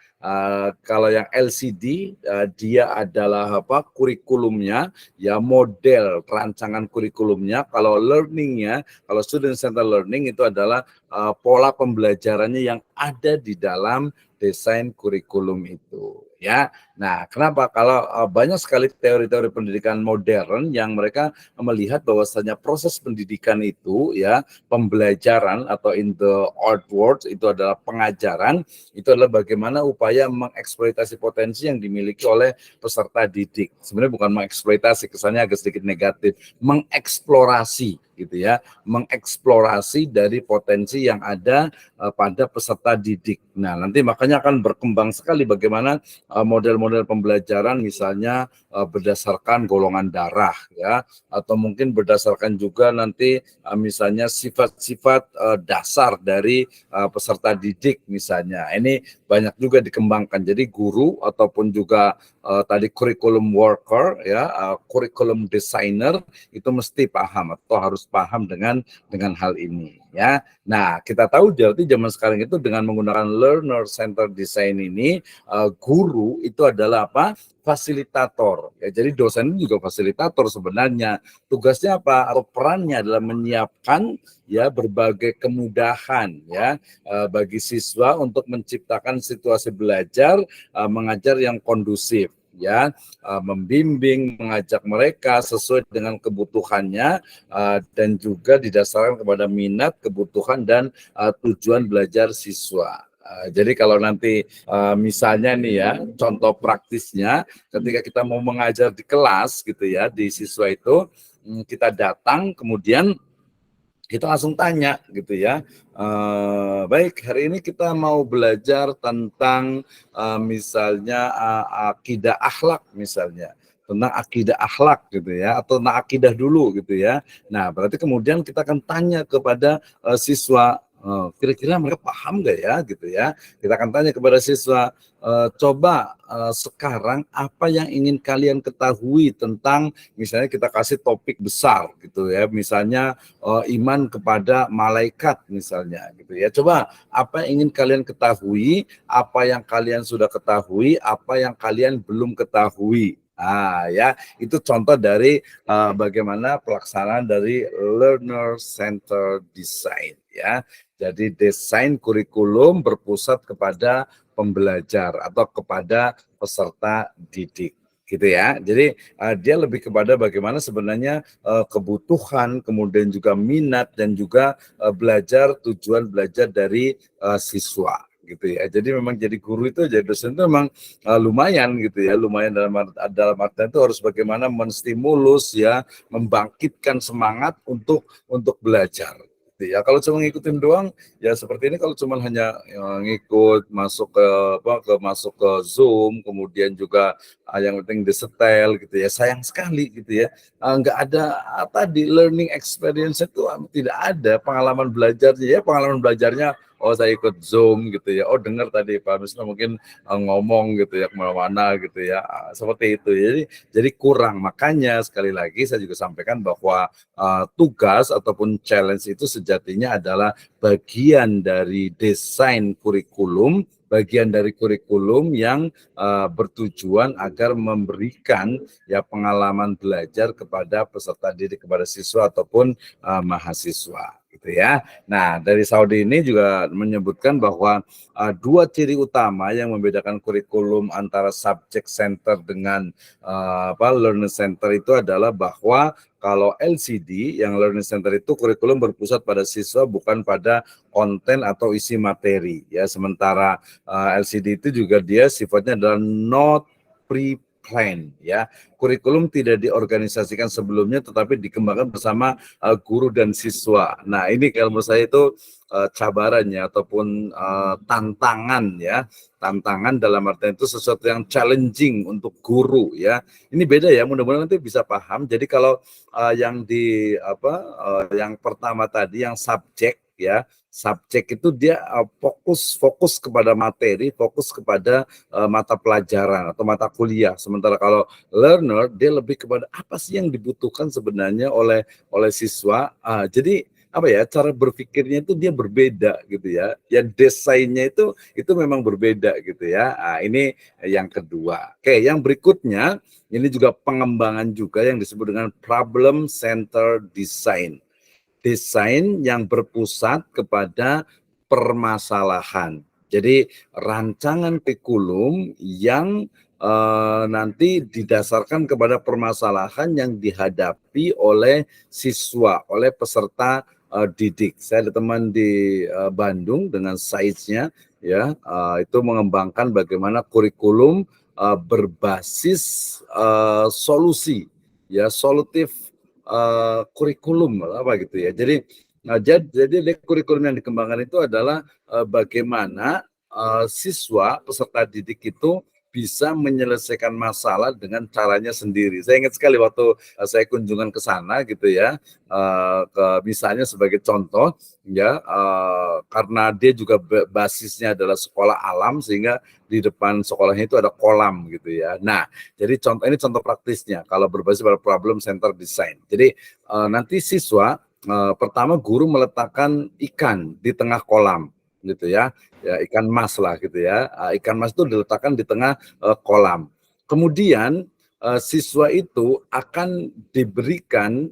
Kalau yang LCD dia adalah kurikulumnya, ya, model rancangan kurikulumnya. Kalau learningnya, kalau student center learning itu adalah pola pembelajarannya yang ada di dalam desain kurikulum itu, ya. Nah, kenapa? Kalau banyak sekali teori-teori pendidikan modern yang mereka melihat bahwasanya proses pendidikan itu, ya, pembelajaran atau in the old words itu adalah pengajaran, itu adalah bagaimana upaya mengeksploitasi potensi yang dimiliki oleh peserta didik. Sebenarnya bukan mengeksploitasi, kesannya agak sedikit negatif, mengeksplorasi, gitu, ya, mengeksplorasi dari potensi yang ada pada peserta didik. Nah, nanti makanya akan berkembang sekali bagaimana model-model pembelajaran, misalnya berdasarkan golongan darah, ya, atau mungkin berdasarkan juga nanti misalnya sifat-sifat dasar dari peserta didik, misalnya. Ini banyak juga dikembangkan. Jadi guru ataupun juga tadi curriculum worker, ya, curriculum designer itu mesti paham atau harus paham dengan hal ini, ya. Nah, kita tahu berarti zaman sekarang itu dengan menggunakan learner center design ini, guru itu adalah fasilitator, ya. Jadi dosen juga fasilitator sebenarnya. Tugasnya apa? Atau perannya adalah menyiapkan, ya, berbagai kemudahan, ya, bagi siswa untuk menciptakan situasi belajar mengajar yang kondusif, ya, membimbing, mengajak mereka sesuai dengan kebutuhannya, dan juga didasarkan kepada minat, kebutuhan, dan tujuan belajar siswa. Jadi kalau nanti misalnya nih, ya, contoh praktisnya ketika kita mau mengajar di kelas, gitu, ya, di siswa itu, kita datang kemudian kita langsung tanya, gitu, ya, baik, hari ini kita mau belajar tentang misalnya akidah akhlak, misalnya tentang akidah akhlak, gitu, ya, atau tentang akidah dulu, gitu, ya. Nah, berarti kemudian kita akan tanya kepada siswa, kira-kira mereka paham nggak, ya, gitu, ya. Kita akan tanya kepada siswa, coba sekarang apa yang ingin kalian ketahui tentang, misalnya kita kasih topik besar, gitu, ya, misalnya iman kepada malaikat, misalnya, gitu, ya. Coba apa yang ingin kalian ketahui, apa yang kalian sudah ketahui, apa yang kalian belum ketahui. Ya, itu contoh dari bagaimana pelaksanaan dari learner center design, ya. Jadi desain kurikulum berpusat kepada pembelajar atau kepada peserta didik gitu ya. Jadi dia lebih kepada bagaimana sebenarnya kebutuhan, kemudian juga minat dan juga tujuan belajar dari siswa gitu ya. Jadi memang jadi guru itu, jadi dosen itu memang lumayan gitu ya, lumayan dalam artian itu harus bagaimana menstimulus ya, membangkitkan semangat untuk belajar. Ya kalau cuma ngikutin doang ya seperti ini, kalau cuma hanya ngikut masuk masuk ke Zoom, kemudian juga yang penting disetel gitu ya, sayang sekali gitu ya. Nggak ada tadi learning experience itu tidak ada, pengalaman belajarnya ya, pengalaman belajarnya oh saya ikut Zoom gitu ya, oh dengar tadi Pak Misna mungkin ngomong gitu ya kemana-mana gitu ya, seperti itu. Jadi kurang, makanya sekali lagi saya juga sampaikan bahwa tugas ataupun challenge itu sejatinya adalah bagian dari desain kurikulum, bagian dari kurikulum yang bertujuan agar memberikan ya pengalaman belajar kepada peserta didik, kepada siswa ataupun mahasiswa gitu ya. Nah, dari Saudi ini juga menyebutkan bahwa dua ciri utama yang membedakan kurikulum antara subject center dengan learner center itu adalah bahwa kalau LCD yang learning center itu kurikulum berpusat pada siswa bukan pada konten atau isi materi ya, sementara LCD itu juga dia sifatnya adalah not pre-plan ya. Kurikulum tidak diorganisasikan sebelumnya tetapi dikembangkan bersama guru dan siswa. Nah, ini kalau menurut saya itu cabarannya ataupun tantangan ya, tantangan dalam artian itu sesuatu yang challenging untuk guru ya. Ini beda ya, mudah-mudahan nanti bisa paham. Jadi kalau yang yang pertama tadi yang subjek ya, subjek itu dia fokus kepada materi, fokus kepada mata pelajaran atau mata kuliah. Sementara kalau learner dia lebih kepada apa sih yang dibutuhkan sebenarnya oleh siswa. Jadi apa ya, cara berpikirnya itu dia berbeda gitu ya. Yang desainnya itu memang berbeda gitu ya. Ini yang kedua. Oke, yang berikutnya ini juga pengembangan juga yang disebut dengan problem center design. Desain yang berpusat kepada permasalahan. Jadi rancangan kurikulum yang nanti didasarkan kepada permasalahan yang dihadapi oleh siswa, oleh peserta didik. Saya ada teman di Bandung dengan size-nya ya, itu mengembangkan bagaimana kurikulum berbasis solusi ya, solutif kurikulum apa gitu ya. Jadi kurikulum yang dikembangkan itu adalah bagaimana siswa peserta didik itu bisa menyelesaikan masalah dengan caranya sendiri. Saya ingat sekali waktu saya kunjungan ke sana gitu ya, misalnya sebagai contoh ya, karena dia juga basisnya adalah sekolah alam sehingga di depan sekolahnya itu ada kolam gitu ya. Nah, jadi ini contoh praktisnya kalau berbasis pada problem center design. Jadi nanti siswa pertama guru meletakkan ikan di tengah kolam gitu ya, ikan mas lah gitu ya. Ikan mas itu diletakkan di tengah kolam. Kemudian siswa itu akan diberikan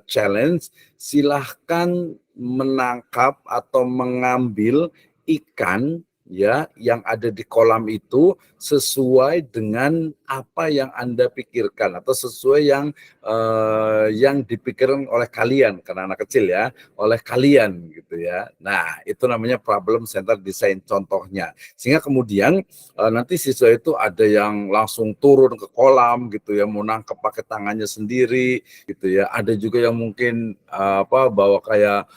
challenge, silahkan menangkap atau mengambil ikan ya yang ada di kolam itu sesuai dengan apa yang Anda pikirkan atau sesuai yang dipikirkan oleh kalian, karena anak kecil ya, oleh kalian gitu ya. Nah, itu namanya problem center design contohnya. Sehingga kemudian nanti siswa itu ada yang langsung turun ke kolam gitu ya, mau nangkep pakai tangannya sendiri gitu ya. Ada juga yang mungkin bawa kayak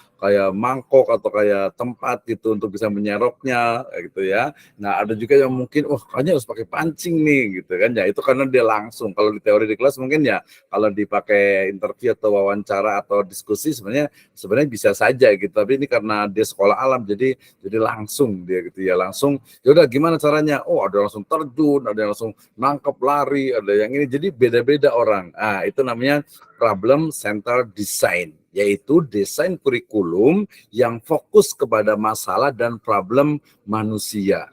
mangkok atau kayak tempat gitu untuk bisa menyeroknya gitu ya. Nah, ada juga yang mungkin kayaknya harus pakai pancing nih gitu kan ya. Itu karena dia langsung. Kalau di teori di kelas mungkin ya kalau dipakai interview atau wawancara atau diskusi sebenarnya bisa saja gitu. Tapi ini karena dia sekolah alam jadi langsung dia gitu ya, langsung ya udah gimana caranya? Ada langsung terjun, ada yang langsung nangkep lari, ada yang ini. Jadi beda-beda orang. Itu namanya problem center design, yaitu desain kurikulum yang fokus kepada masalah dan problem manusia.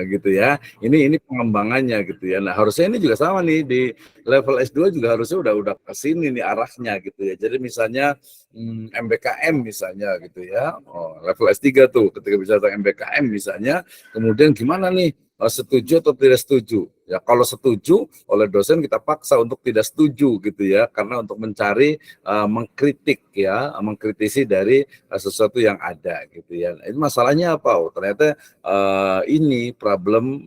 Gitu ya. Ini pengembangannya gitu ya. Nah, harusnya ini juga sama nih di level S2 juga harusnya udah ke sini nih arahnya gitu ya. Jadi misalnya MBKM misalnya gitu ya. Level S3 tuh ketika bisa tentang MBKM misalnya, kemudian gimana nih? Setuju atau tidak setuju? Ya, kalau setuju oleh dosen kita paksa untuk tidak setuju gitu ya, karena untuk mencari mengkritik ya, mengkritisi dari sesuatu yang ada gitu ya. Nah, ini masalahnya apa? Ternyata ini problem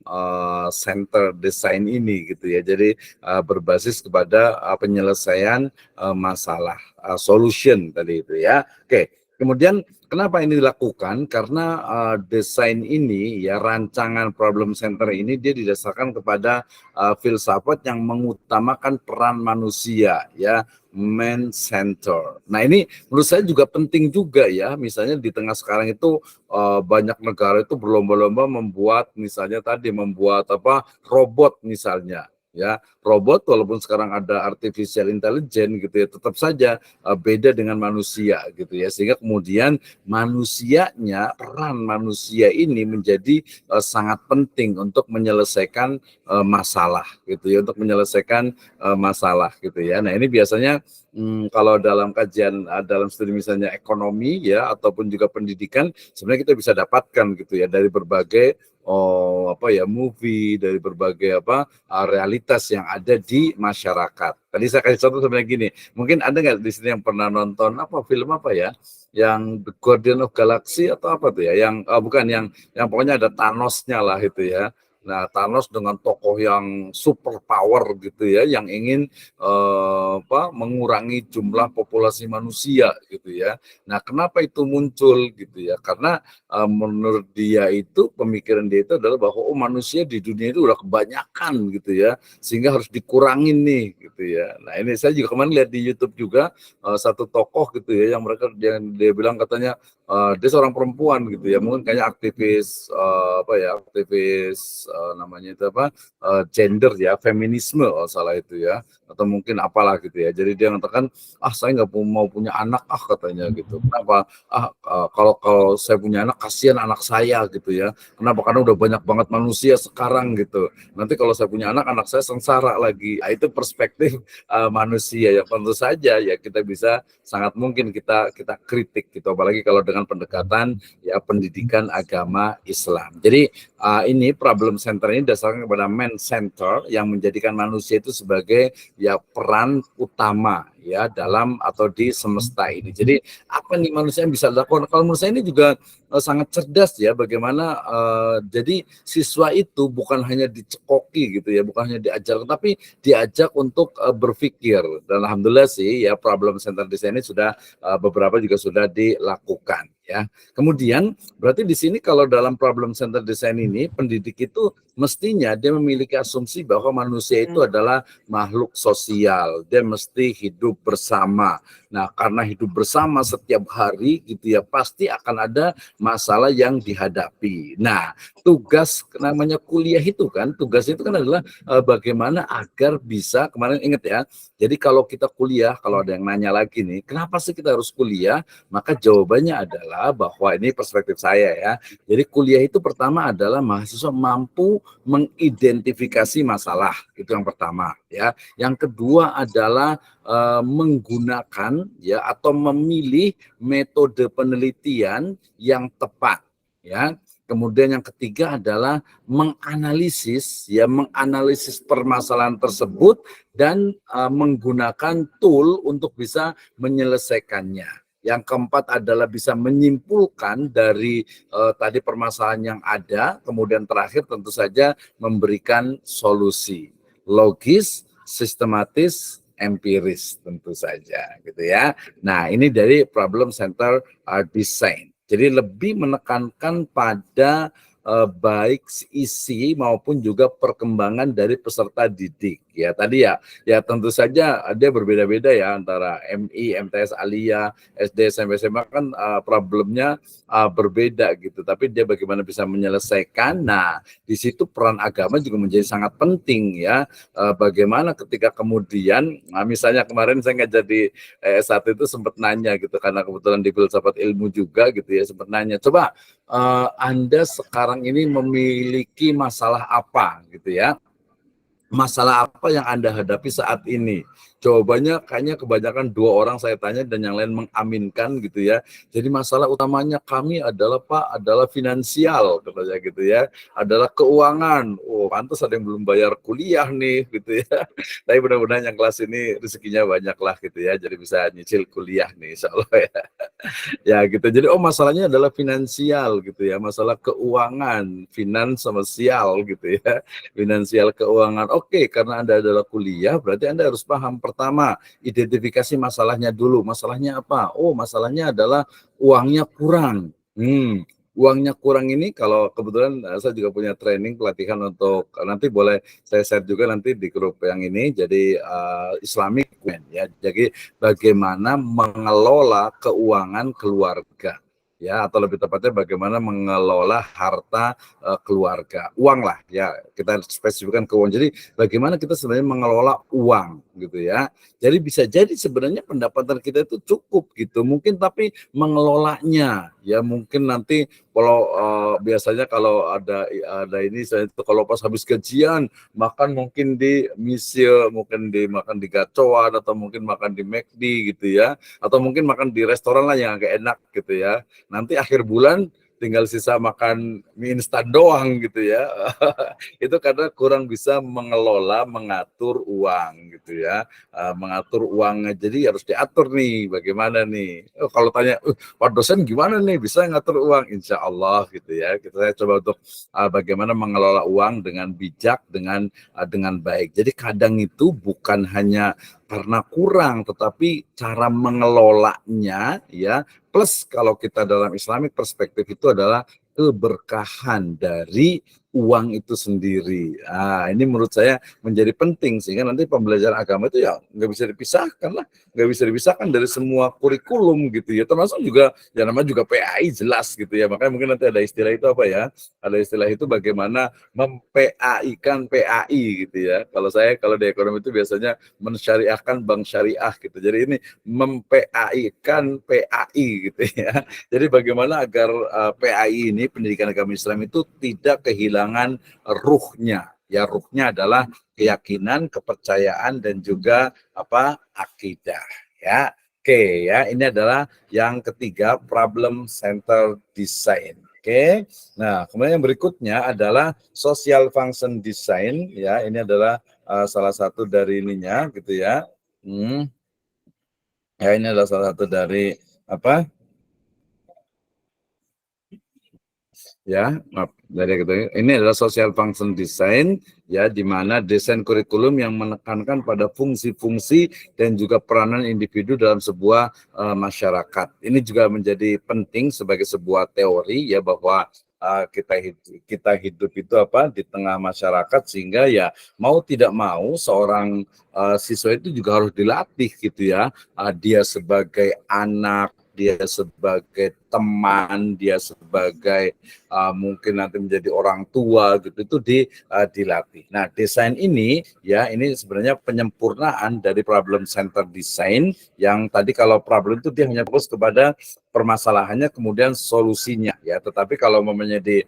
center design ini gitu ya. Jadi berbasis kepada penyelesaian masalah, solution tadi itu ya. Oke, kemudian kenapa ini dilakukan? Karena desain ini ya, rancangan problem center ini dia didasarkan kepada filsafat yang mengutamakan peran manusia ya, man center. Nah, ini menurut saya juga penting juga ya, misalnya di tengah sekarang itu banyak negara itu berlomba-lomba membuat misalnya tadi membuat robot misalnya ya, robot walaupun sekarang ada artificial intelligence gitu ya, tetap saja beda dengan manusia gitu ya, sehingga kemudian peran manusia ini menjadi sangat penting untuk menyelesaikan masalah gitu ya, untuk menyelesaikan masalah gitu ya. Nah, ini biasanya kalau dalam kajian dalam studi misalnya ekonomi ya ataupun juga pendidikan, sebenarnya kita bisa dapatkan gitu ya dari berbagai movie, dari berbagai realitas yang ada di masyarakat. Tadi saya kasih contoh sebenarnya gini, mungkin ada nggak di sini yang pernah nonton film apa ya, yang The Guardian of Galaxy atau apa tuh ya, yang bukan yang pokoknya ada Thanos-nya lah itu ya. Nah, Thanos dengan tokoh yang super power gitu ya, yang ingin mengurangi jumlah populasi manusia gitu ya. Nah, kenapa itu muncul gitu ya? Karena menurut dia itu, pemikiran dia itu adalah bahwa manusia di dunia itu udah kebanyakan gitu ya, sehingga harus dikurangin nih gitu ya. Nah, ini saya juga kemarin lihat di YouTube juga satu tokoh gitu ya, yang dia bilang katanya dia seorang perempuan gitu ya, mungkin kayaknya aktivis namanya itu gender ya, feminisme kalau salah itu ya, atau mungkin apalah gitu ya. Jadi dia mengatakan, saya nggak mau punya anak katanya gitu. Kenapa? Kalau saya punya anak, kasihan anak saya gitu ya. Kenapa? Karena udah banyak banget manusia sekarang gitu. Nanti kalau saya punya anak saya sengsara lagi. Nah, itu perspektif manusia ya. Tentu saja ya kita bisa, sangat mungkin kita kritik gitu, apalagi kalau dengan pendekatan ya pendidikan agama Islam. Jadi ini problem center ini dasarnya kepada man center, yang menjadikan manusia itu sebagai ya peran utama ya dalam atau di semesta ini. Jadi apa nih manusia yang bisa dilakukan? Kalau menurut saya ini juga sangat cerdas ya, bagaimana jadi siswa itu bukan hanya dicekoki gitu ya, bukan hanya diajar, tapi diajak untuk berpikir. Dan alhamdulillah sih ya, problem center design ini sudah beberapa juga sudah dilakukan ya. Kemudian berarti di sini kalau dalam problem center design ini, pendidik itu mestinya dia memiliki asumsi bahwa manusia itu adalah makhluk sosial, dia mesti hidup bersama. Nah, karena hidup bersama setiap hari gitu ya, pasti akan ada masalah yang dihadapi. Nah, tugas namanya kuliah itu kan, tugas itu kan adalah bagaimana agar bisa, kemarin ingat ya, jadi kalau kita kuliah, kalau ada yang nanya lagi nih, kenapa sih kita harus kuliah? Maka jawabannya adalah bahwa ini perspektif saya ya. Jadi kuliah itu pertama adalah mahasiswa mampu mengidentifikasi masalah, itu yang pertama ya. Yang kedua adalah menggunakan ya atau memilih metode penelitian yang tepat ya. Kemudian yang ketiga adalah menganalisis permasalahan tersebut dan menggunakan tool untuk bisa menyelesaikannya. Yang keempat adalah bisa menyimpulkan dari tadi permasalahan yang ada, kemudian terakhir tentu saja memberikan solusi logis, sistematis, empiris tentu saja gitu ya. Nah, ini dari problem center design. Jadi lebih menekankan pada baik isi maupun juga perkembangan dari peserta didik Ya tadi ya tentu saja dia berbeda-beda ya antara MI, MTS, Aliyah, SD, SMP, SMA kan problemnya berbeda gitu. Tapi dia bagaimana bisa menyelesaikan. Nah, di situ peran agama juga menjadi sangat penting ya. Bagaimana ketika kemudian, misalnya kemarin saya ngajar di S1 itu sempat nanya gitu karena kebetulan di filsafat ilmu juga gitu ya, sempat nanya, coba Anda sekarang ini memiliki masalah apa gitu ya. Masalah apa yang Anda hadapi saat ini? Jawabannya kayaknya kebanyakan 2 orang saya tanya dan yang lain mengaminkan gitu ya. Jadi masalah utamanya kami adalah Pak, adalah finansial katanya gitu ya. Adalah keuangan. Oh, pantas ada yang belum bayar kuliah nih gitu ya. Tapi mudah-mudahan yang kelas ini rezekinya banyak lah gitu ya. Jadi bisa nyicil kuliah nih insya Allah ya. Ya gitu. Jadi masalahnya adalah finansial gitu ya. Masalah keuangan, finans sama sial gitu ya. Finansial keuangan. Oke, karena Anda adalah kuliah, berarti Anda harus paham. Pertama, identifikasi masalahnya dulu. Masalahnya apa? Oh, masalahnya adalah uangnya kurang. Uangnya kurang ini kalau kebetulan saya juga punya training pelatihan untuk nanti boleh saya share juga nanti di grup yang ini. Jadi Islamic ya. Jadi bagaimana mengelola keuangan keluarga. Ya, atau lebih tepatnya bagaimana mengelola harta keluarga, uang lah ya, kita spesifikkan ke uang. Jadi bagaimana kita sebenarnya mengelola uang gitu ya. Jadi bisa jadi sebenarnya pendapatan kita itu cukup gitu, mungkin tapi mengelolanya ya mungkin nanti kalau biasanya kalau ada ini saya itu kalau pas habis gajian makan mungkin di misil, mungkin makan di gacoan atau mungkin makan di McD gitu ya, atau mungkin makan di restoran lah yang agak enak gitu ya. Nanti akhir bulan tinggal sisa makan mie instan doang gitu ya. Itu karena kurang bisa mengelola, mengatur uang gitu ya. Mengatur uangnya, jadi harus diatur nih bagaimana nih. Kalau tanya, Pak dosen gimana nih bisa ngatur uang? Insya Allah gitu ya. Saya coba untuk bagaimana mengelola uang dengan bijak, dengan baik. Jadi kadang itu bukan hanya karena kurang, tetapi cara mengelolanya ya. Plus kalau kita dalam Islamic perspektif itu adalah keberkahan dari uang itu sendiri. Ini menurut saya menjadi penting sehingga nanti pembelajaran agama itu ya nggak bisa dipisahkan lah, nggak bisa dipisahkan dari semua kurikulum gitu ya. Termasuk juga ya namanya juga PAI jelas gitu ya. Makanya mungkin nanti ada istilah itu apa ya? Ada istilah itu bagaimana mem-PAI-kan PAI gitu ya. Kalau di ekonomi itu biasanya mensyariahkan bank syariah gitu. Jadi ini mem-PAI-kan PAI gitu ya. Jadi bagaimana agar PAI ini pendidikan agama Islam itu tidak kehilangan ruhnya. Ya ruhnya adalah keyakinan, kepercayaan dan juga akidah ya. Oke ya, ini adalah yang ketiga problem center design. Oke. Nah, kemudian yang berikutnya adalah social function design ya. Ini adalah salah satu dari ininya gitu ya. Ya ini adalah salah satu dari ya, maaf, dari gitu. Ini adalah social function design ya, di mana desain kurikulum yang menekankan pada fungsi-fungsi dan juga peranan individu dalam sebuah masyarakat. Ini juga menjadi penting sebagai sebuah teori ya, bahwa kita hidup itu di tengah masyarakat, sehingga ya mau tidak mau seorang siswa itu juga harus dilatih gitu ya. Dia sebagai anak, dia sebagai teman, dia sebagai mungkin nanti menjadi orang tua gitu, itu dilatih. Nah, desain ini ya, ini sebenarnya penyempurnaan dari problem center design yang tadi kalau problem itu dia hanya fokus kepada permasalahannya kemudian solusinya ya, tetapi kalau menjadi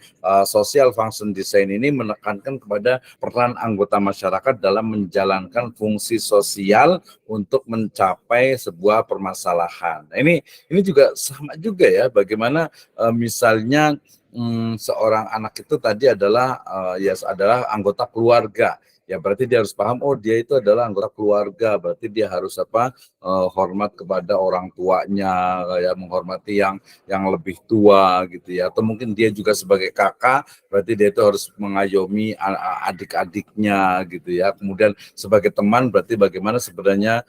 social function design ini menekankan kepada peran anggota masyarakat dalam menjalankan fungsi sosial untuk mencapai sebuah permasalahan. Nah, ini juga sama juga ya, bagaimana misalnya seorang anak itu tadi adalah adalah anggota keluarga. Ya berarti dia harus paham, dia itu adalah anggota keluarga, berarti dia harus hormat kepada orang tuanya, ya menghormati yang lebih tua gitu ya. Atau mungkin dia juga sebagai kakak, berarti dia itu harus mengayomi adik-adiknya gitu ya. Kemudian sebagai teman, berarti bagaimana sebenarnya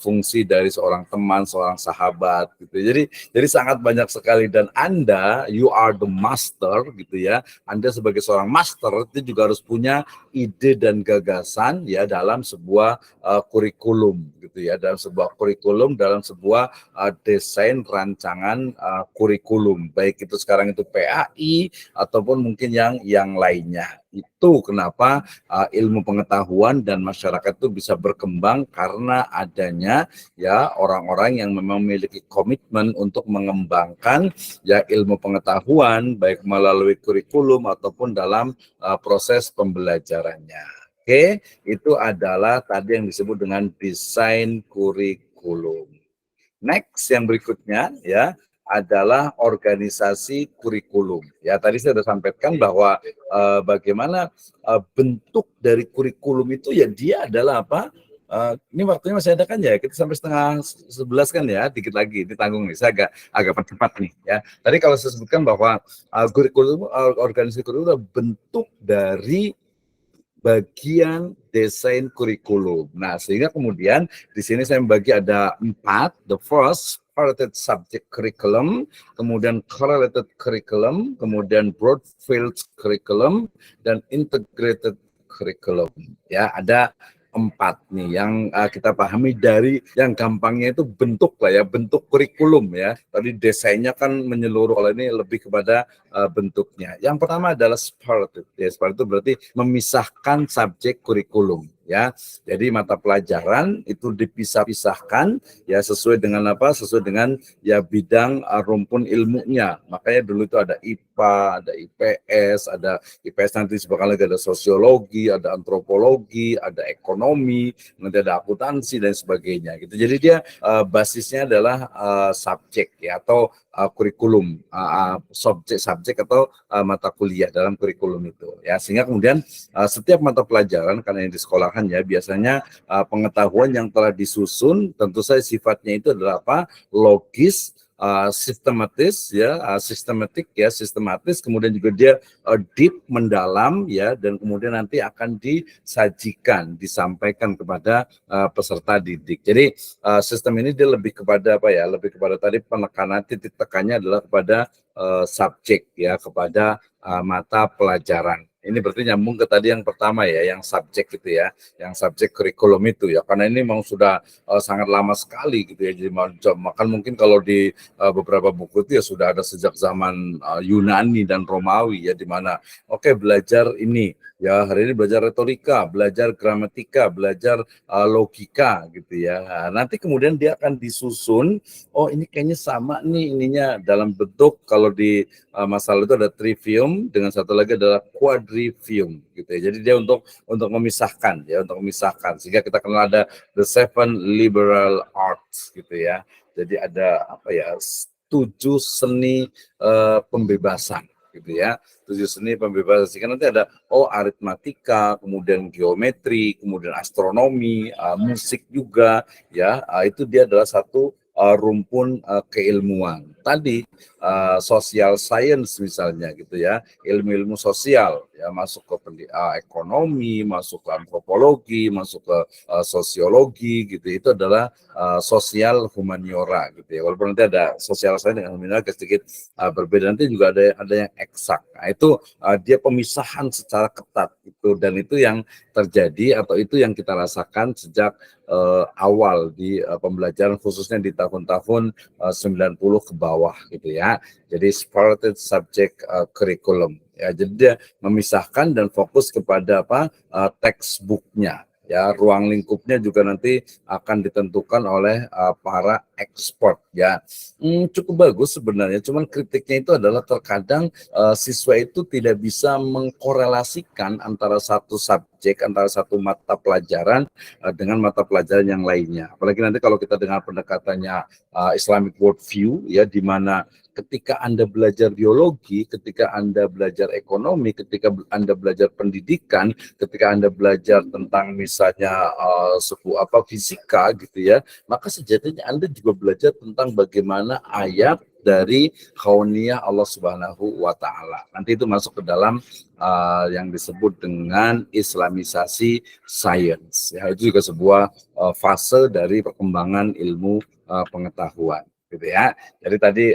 fungsi dari seorang teman, seorang sahabat gitu. Jadi sangat banyak sekali, dan Anda, you are the master gitu ya. Anda sebagai seorang master itu juga harus punya ide dan gagasan gagasan ya dalam sebuah kurikulum gitu ya, dalam sebuah kurikulum, dalam sebuah desain rancangan kurikulum, baik itu sekarang itu PAI ataupun mungkin yang lainnya. Itu kenapa ilmu pengetahuan dan masyarakat itu bisa berkembang karena adanya ya orang-orang yang memang memiliki komitmen untuk mengembangkan ya ilmu pengetahuan baik melalui kurikulum ataupun dalam proses pembelajarannya. Oke, itu adalah tadi yang disebut dengan desain kurikulum. Next yang berikutnya ya adalah organisasi kurikulum. Ya tadi saya sudah sampaikan bahwa bagaimana bentuk dari kurikulum itu ya dia adalah apa? Ini waktunya masih ada kan ya? Kita sampai setengah 11 kan ya? Dikit lagi ditanggung nih. Saya agak percepat nih ya. Tadi kalau saya sebutkan bahwa kurikulum organisasi kurikulum adalah bentuk dari bagian desain kurikulum. Nah, sehingga kemudian di sini saya membagi ada 4. The first, correlated subject curriculum, kemudian correlated curriculum, kemudian broad field curriculum, dan integrated curriculum. Ya, ada 4 nih yang kita pahami dari yang gampangnya itu bentuk lah ya, bentuk kurikulum ya. Tadi desainnya kan menyeluruh, kalau ini lebih kepada bentuknya. Yang pertama adalah separated. Ya, separated itu berarti memisahkan subjek kurikulum ya. Jadi mata pelajaran itu dipisah-pisahkan ya sesuai dengan apa? Sesuai dengan ya bidang rumpun ilmunya. Makanya dulu itu ada IPA, ada IPS, ada IPS nanti sebagian lagi ada sosiologi, ada antropologi, ada ekonomi, nanti ada akuntansi dan sebagainya gitu. Jadi dia basisnya adalah subjek ya atau kurikulum, subjek atau mata kuliah dalam kurikulum itu ya, sehingga kemudian setiap mata pelajaran karena yang di sekolahan ya biasanya pengetahuan yang telah disusun tentu saja sifatnya itu adalah apa, logis, sistematis ya, sistematis, kemudian juga dia deep, mendalam ya, dan kemudian nanti akan disampaikan kepada peserta didik. Jadi sistem ini dia lebih kepada apa ya, lebih kepada tadi penekanan, titik tekannya adalah kepada subjek ya, kepada mata pelajaran. Ini berarti nyambung ke tadi yang pertama ya, yang subjek gitu ya, yang subjek kurikulum itu ya, karena ini memang sudah sangat lama sekali gitu ya. Jadi makan mungkin kalau di beberapa buku itu ya sudah ada sejak zaman Yunani dan Romawi ya, di mana belajar ini ya, hari ini belajar retorika, belajar gramatika, belajar logika gitu ya. Nah, nanti kemudian dia akan disusun, oh ini kayaknya sama nih ininya dalam bentuk, kalau di masalah itu ada trivium, dengan satu lagi adalah quadrivium gitu ya. Jadi dia untuk memisahkan ya, untuk memisahkan, sehingga kita kenal ada the 7 liberal arts gitu ya. Jadi ada apa ya, 7 seni pembebasan gitu ya, 7 seni pembebasan, sehingga nanti ada aritmatika, kemudian geometri, kemudian astronomi, musik juga ya, itu dia adalah satu rumpun keilmuan. Tadi social science misalnya gitu ya, ilmu-ilmu sosial ya, masuk ke ekonomi, masuk ke antropologi, masuk ke sosiologi gitu, itu adalah sosial humaniora gitu ya. Walaupun nanti ada social science dengan humaniora sedikit berbeda, nanti juga ada yang eksak. Nah, itu dia pemisahan secara ketat itu, dan itu yang terjadi atau itu yang kita rasakan sejak awal di pembelajaran, khususnya di tahun-tahun 90 ke bawah gitu ya. Jadi separated subject curriculum ya, jadi dia memisahkan dan fokus kepada apa, textbooknya ya. Ruang lingkupnya juga nanti akan ditentukan oleh para expert ya. Cukup bagus sebenarnya, cuman kritiknya itu adalah terkadang siswa itu tidak bisa mengkorelasikan antara satu subjek, antara satu mata pelajaran dengan mata pelajaran yang lainnya. Apalagi nanti kalau kita dengan pendekatannya Islamic worldview ya, di mana ketika Anda belajar biologi, ketika Anda belajar ekonomi, ketika Anda belajar pendidikan, ketika Anda belajar tentang misalnya fisika gitu ya, maka sejatinya Anda juga belajar tentang bagaimana ayat dari kauniyah Allah Subhanahu wa Ta'ala. Nanti itu masuk ke dalam yang disebut dengan Islamisasi sains. Ya, itu juga sebuah fase dari perkembangan ilmu pengetahuan. gitu ya. Jadi tadi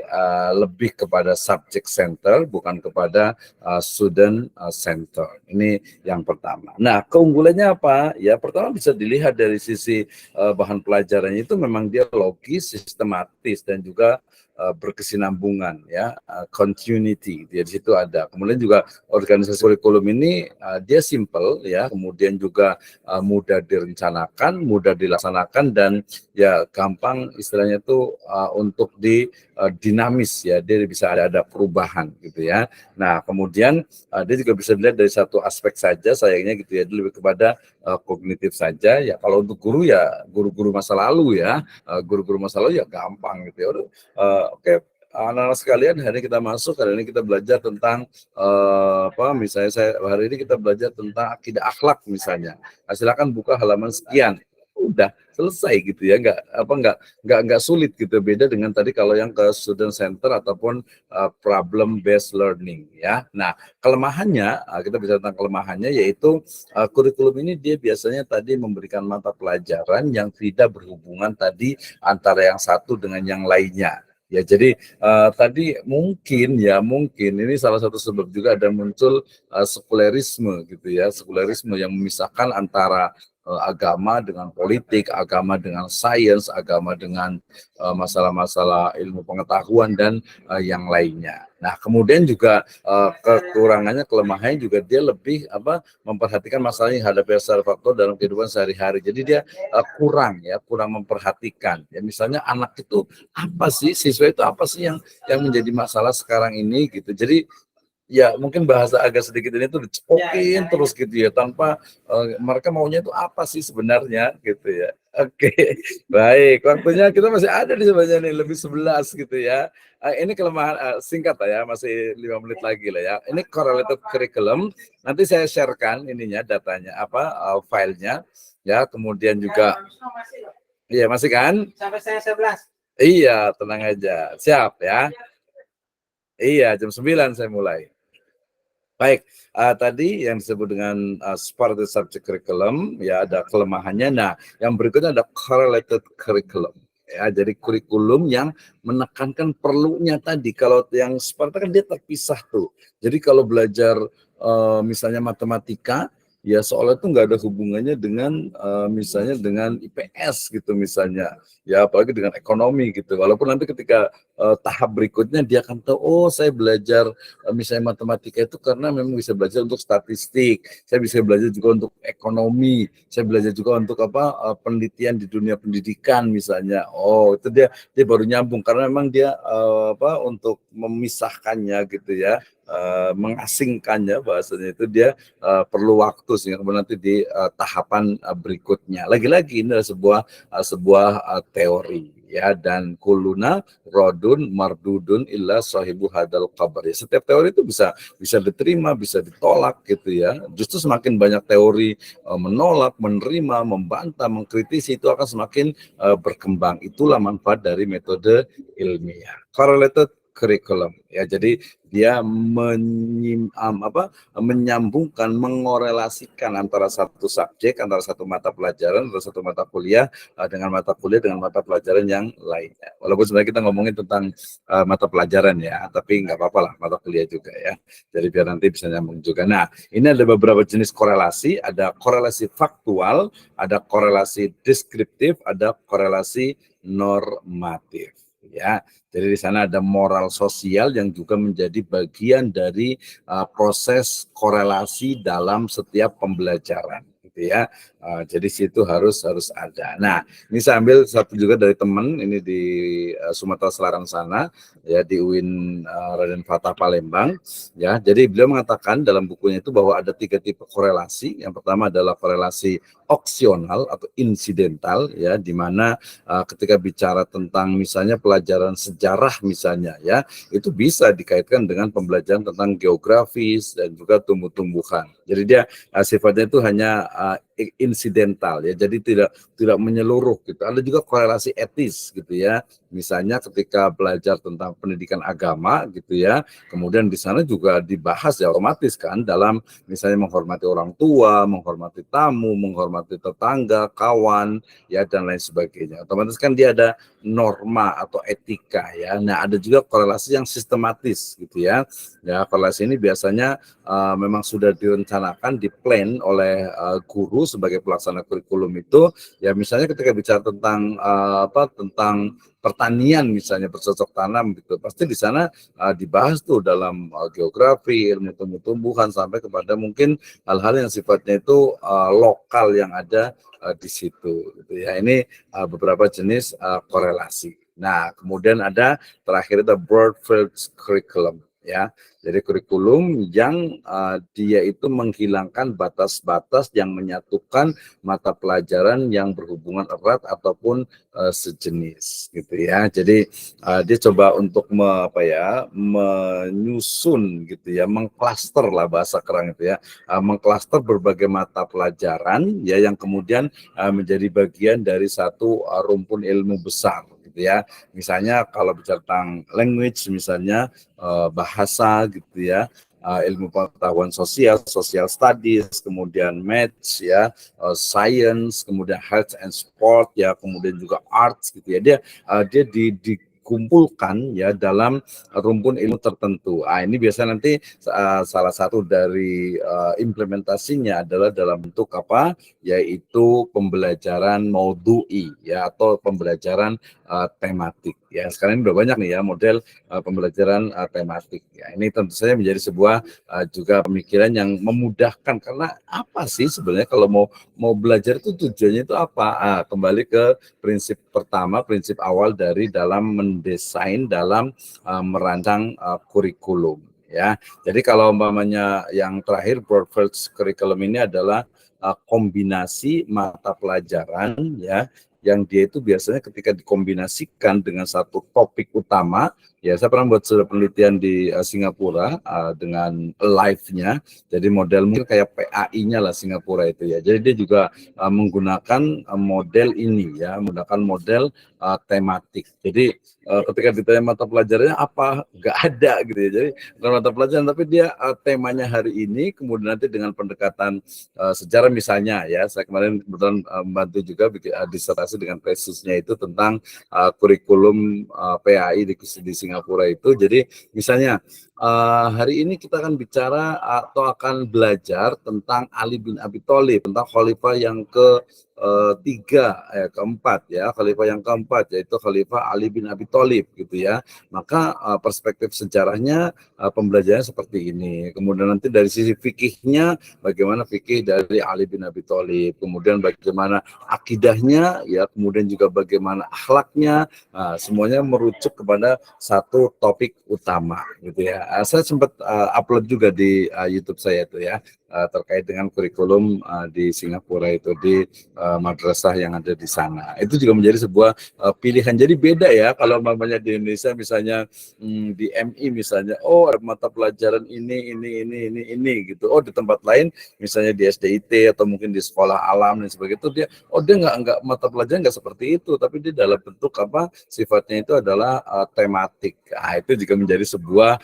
lebih kepada subject center bukan kepada student center. Ini yang pertama. Nah, keunggulannya apa? Ya, pertama bisa dilihat dari sisi bahan pelajarannya itu memang dia logis, sistematis dan juga berkesinambungan ya, continuity di situ ada. Kemudian juga organisasi kurikulum ini dia simple ya, kemudian juga mudah direncanakan, mudah dilaksanakan dan ya gampang istilahnya itu untuk dinamis ya, dia bisa ada perubahan gitu ya. Nah, kemudian dia juga bisa dilihat dari satu aspek saja sayangnya gitu ya, lebih kepada kognitif saja ya. Kalau untuk guru ya guru-guru masa lalu ya, guru-guru masa lalu ya gampang gitu ya. Oke, anak-anak sekalian, hari ini kita masuk, hari ini kita belajar tentang misalnya hari ini kita belajar tentang akidah akhlak misalnya. Nah, silakan buka halaman sekian. Udah selesai gitu ya, nggak sulit gitu. Beda dengan tadi kalau yang ke student center ataupun problem based learning ya. Nah, kelemahannya kita bicara tentang kelemahannya, yaitu kurikulum ini dia biasanya tadi memberikan mata pelajaran yang tidak berhubungan tadi antara yang satu dengan yang lainnya. Ya, jadi tadi mungkin ini salah satu sebab juga ada muncul sekulerisme gitu ya, sekulerisme yang memisahkan antara agama dengan politik, agama dengan sains, agama dengan masalah-masalah ilmu pengetahuan dan yang lainnya. Nah, kemudian juga kekurangannya, kelemahannya juga dia lebih memperhatikan masalah yang hadapi secara faktor dalam kehidupan sehari-hari. Jadi dia kurang memperhatikan. Ya, misalnya anak itu apa sih, siswa itu apa sih yang menjadi masalah sekarang ini gitu. Jadi ya mungkin bahasa agak sedikit ini tuh dicepokin terus gitu ya, tanpa mereka maunya itu apa sih sebenarnya gitu ya. Oke, baik, waktunya kita masih ada di sebenarnya nih, lebih 11 gitu ya. Ini kelemahan singkat lah ya, masih 5 menit lagi lah ya. Ini correlated curriculum, nanti saya sharekan ininya, datanya filenya ya, kemudian juga iya masih kan? Sampai saya 11. Iya, tenang aja. Siap ya. Iya, jam 9 saya mulai. Baik, tadi yang disebut dengan supported subject curriculum, ya ada kelemahannya. Nah, yang berikutnya ada correlated curriculum. Ya, jadi kurikulum yang menekankan perlunya tadi. Kalau yang Sparta kan dia terpisah tuh. Jadi kalau belajar misalnya matematika, ya soalnya itu nggak ada hubungannya dengan misalnya dengan IPS gitu misalnya, ya apalagi dengan ekonomi gitu. Walaupun nanti ketika tahap berikutnya dia akan tahu, oh saya belajar misalnya matematika itu karena memang bisa belajar untuk statistik, saya bisa belajar juga untuk ekonomi, saya belajar juga untuk penelitian di dunia pendidikan misalnya. Oh itu dia baru nyambung karena memang dia untuk memisahkannya gitu ya, mengasingkannya bahasanya itu dia perlu waktu sehingga kemudian nanti di tahapan berikutnya. Lagi-lagi ini adalah sebuah teori ya, dan kuluna rodun mardudun illa sahibu hadal kabar. Ya, setiap teori itu bisa diterima, bisa ditolak gitu ya. Justru semakin banyak teori menolak, menerima, membantah, mengkritisi, itu akan semakin berkembang. Itulah manfaat dari metode ilmiah. Correlated curriculum ya, jadi dia menyambungkan, mengorelasikan antara satu subjek, antara satu mata pelajaran atau satu mata kuliah dengan mata kuliah dengan mata pelajaran yang lainnya. Walaupun sebenarnya kita ngomongin tentang mata pelajaran ya, tapi nggak apa-apa lah mata kuliah juga ya. Jadi biar nanti bisa nyambung juga. Nah, ini ada beberapa jenis korelasi, ada korelasi faktual, ada korelasi deskriptif, ada korelasi normatif. Ya, jadi di sana ada moral sosial yang juga menjadi bagian dari proses korelasi dalam setiap pembelajaran, gitu ya. Jadi situ harus ada. Nah, ini saya ambil satu juga dari teman ini di Sumatera Selatan sana, ya di UIN Raden Fatah Palembang. Ya, jadi beliau mengatakan dalam bukunya itu bahwa ada 3 tipe korelasi. Yang pertama adalah korelasi opsional atau insidental, ya, di mana ketika bicara tentang misalnya pelajaran sejarah misalnya, ya, itu bisa dikaitkan dengan pembelajaran tentang geografis dan juga tumbuh-tumbuhan. Jadi dia sifatnya itu hanya insidental ya, jadi tidak menyeluruh gitu. Ada juga korelasi etis gitu ya. Misalnya ketika belajar tentang pendidikan agama gitu ya, kemudian di sana juga dibahas ya otomatis kan dalam misalnya menghormati orang tua, menghormati tamu, menghormati tetangga, kawan ya dan lain sebagainya. Otomatis kan dia ada norma atau etika ya. Nah, ada juga korelasi yang sistematis gitu ya. Ya, korelasi ini biasanya memang sudah direncanakan, diplan oleh guru sebagai pelaksana kurikulum itu. Ya, misalnya ketika bicara tentang tentang pertanian misalnya bercocok tanam gitu, pasti di sana dibahas tuh dalam geografi, ilmu tumbuh-tumbuhan sampai kepada mungkin hal-hal yang sifatnya itu lokal yang ada di situ gitu ya. Ini beberapa jenis korelasi. Nah, kemudian ada terakhir itu broad field curriculum ya. Jadi kurikulum yang dia itu menghilangkan batas-batas yang menyatukan mata pelajaran yang berhubungan erat ataupun sejenis gitu ya. Jadi dia coba untuk menyusun gitu ya, mengklaster lah bahasa kerang itu ya, mengklaster berbagai mata pelajaran ya yang kemudian menjadi bagian dari satu rumpun ilmu besar gitu ya. Misalnya kalau bicara tentang language misalnya bahasa gitu ya, ilmu pengetahuan sosial, social studies, kemudian maths ya, science, kemudian health and sport ya, kemudian juga arts gitu ya. Dia dikumpulkan ya dalam rumpun ilmu tertentu. Ini biasanya nanti salah satu dari implementasinya adalah dalam bentuk apa? Yaitu pembelajaran maudhu'i ya atau pembelajaran tematik ya. Sekarang ini udah banyak nih ya model pembelajaran tematik ya. Ini tentu saja menjadi sebuah juga pemikiran yang memudahkan, karena apa sih sebenarnya kalau mau belajar itu tujuannya itu apa? Kembali ke prinsip pertama, prinsip awal dari dalam mendesain, dalam merancang kurikulum ya. Jadi kalau umpamanya yang terakhir broad field curriculum ini adalah kombinasi mata pelajaran ya, yang dia itu biasanya ketika dikombinasikan dengan satu topik utama ya. Saya pernah buat penelitian di Singapura dengan live-nya, jadi model mungkin kayak PAI-nya lah Singapura itu ya. Jadi dia juga menggunakan model ini ya, menggunakan model tematik. Jadi ketika ditanya mata pelajarannya apa, nggak ada gitu ya. Jadi bukan mata pelajaran, tapi dia temanya hari ini, kemudian nanti dengan pendekatan sejarah misalnya ya. Saya kemarin kebetulan membantu juga bikin disertasi dengan tesisnya itu tentang kurikulum PAI di Singapura itu. Jadi misalnya hari ini kita akan bicara atau akan belajar tentang Ali bin Abi Thalib, tentang khalifah yang keempat ya, khalifah yang keempat yaitu khalifah Ali bin Abi Thalib gitu ya. Maka perspektif sejarahnya pembelajarannya seperti ini. Kemudian nanti dari sisi fikihnya, bagaimana fikih dari Ali bin Abi Thalib, kemudian bagaimana akidahnya ya, kemudian juga bagaimana akhlaknya, semuanya merujuk kepada satu topik utama gitu ya. Saya sempat upload juga di YouTube saya itu ya, terkait dengan kurikulum di Singapura itu, di madrasah yang ada di sana. Itu juga menjadi sebuah pilihan. Jadi beda ya kalau namanya di Indonesia misalnya di MI misalnya, oh ada mata pelajaran ini gitu. Oh di tempat lain misalnya di SDIT atau mungkin di sekolah alam dan sebagainya itu dia nggak mata pelajaran nggak seperti itu, tapi dia dalam bentuk apa, sifatnya itu adalah tematik. Itu juga menjadi sebuah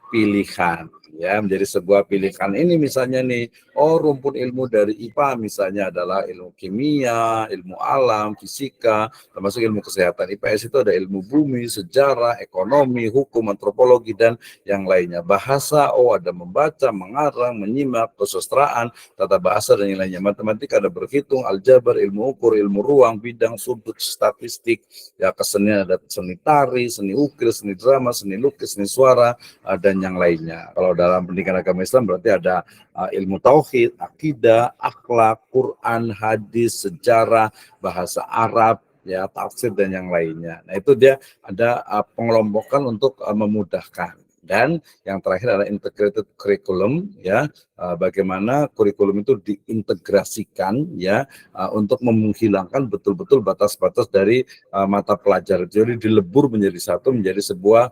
pilihan ya, menjadi sebuah pilihan. Ini misalnya nih, oh rumpun ilmu dari IPA misalnya adalah ilmu kimia, ilmu alam, fisika, termasuk ilmu kesehatan. IPS itu ada ilmu bumi, sejarah, ekonomi, hukum, antropologi, dan yang lainnya. Bahasa, oh ada membaca, mengarang, menyimak, kesusastraan, tata bahasa, dan yang lainnya. Matematika ada berhitung, aljabar, ilmu ukur, ilmu ruang, bidang, sudut, statistik, ya kesenian ada seni tari, seni ukir, seni drama, seni lukis, seni suara, dan yang lainnya. Kalau dalam pendidikan agama Islam berarti ada ilmu tauhid, akidah, akhlak, Quran, hadis, sejarah, bahasa Arab, ya tafsir dan yang lainnya. Nah itu dia ada pengelompokan untuk memudahkan. Dan yang terakhir adalah integrated curriculum ya, bagaimana kurikulum itu diintegrasikan ya untuk menghilangkan betul-betul batas-batas dari mata pelajaran. Jadi dilebur menjadi satu, menjadi sebuah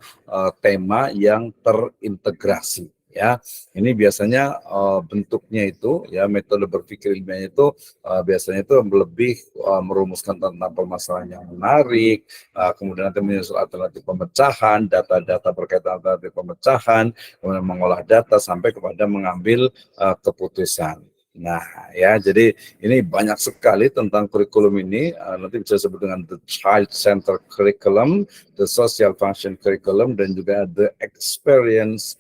tema yang terintegrasi. Ya, ini biasanya bentuknya itu ya metode berpikir ilmiah itu biasanya itu lebih merumuskan tentang permasalahan yang menarik, kemudian nanti menyusun alternatif pemecahan, data-data berkaitan alternatif pemecahan, kemudian mengolah data sampai kepada mengambil keputusan. Nah, ya, jadi ini banyak sekali tentang kurikulum ini. Nanti bisa disebut dengan the child center curriculum, the social function curriculum, dan juga the experience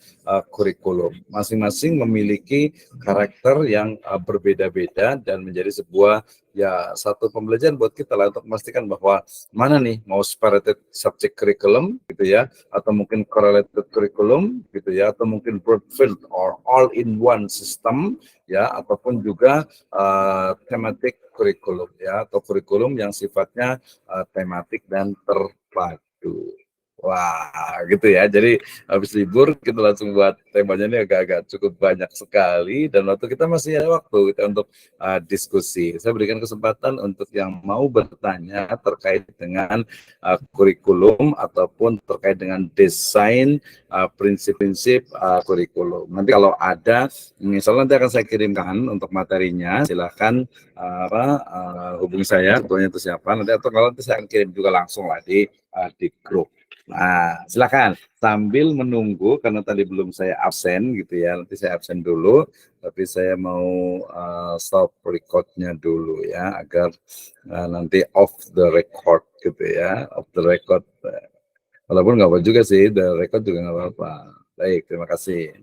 kurikulum. Masing-masing memiliki karakter yang berbeda-beda dan menjadi sebuah ya satu pembelajaran buat kita lah untuk memastikan bahwa mana nih mau separated subject curriculum gitu ya, atau mungkin correlated curriculum gitu ya, atau mungkin broad field or all in one system ya, ataupun juga thematic curriculum ya, atau kurikulum yang sifatnya tematik dan terpadu. Wah, gitu ya. Jadi habis libur kita langsung buat temanya ini agak-agak cukup banyak sekali dan waktu kita masih ada waktu kita untuk diskusi. Saya berikan kesempatan untuk yang mau bertanya terkait dengan kurikulum ataupun terkait dengan desain prinsip-prinsip kurikulum. Nanti kalau ada, misalnya nanti akan saya kirimkan untuk materinya, silahkan hubungi saya, ketuanya itu siapa, nanti atau kalau nanti saya akan kirim juga langsung lah di grup. Nah, silakan sambil menunggu karena tadi belum saya absen gitu ya. Nanti saya absen dulu, tapi saya mau stop recordnya dulu ya agar nanti off the record gitu ya, off the record. Walaupun nggak apa juga sih, the record juga nggak apa-apa. Baik, terima kasih.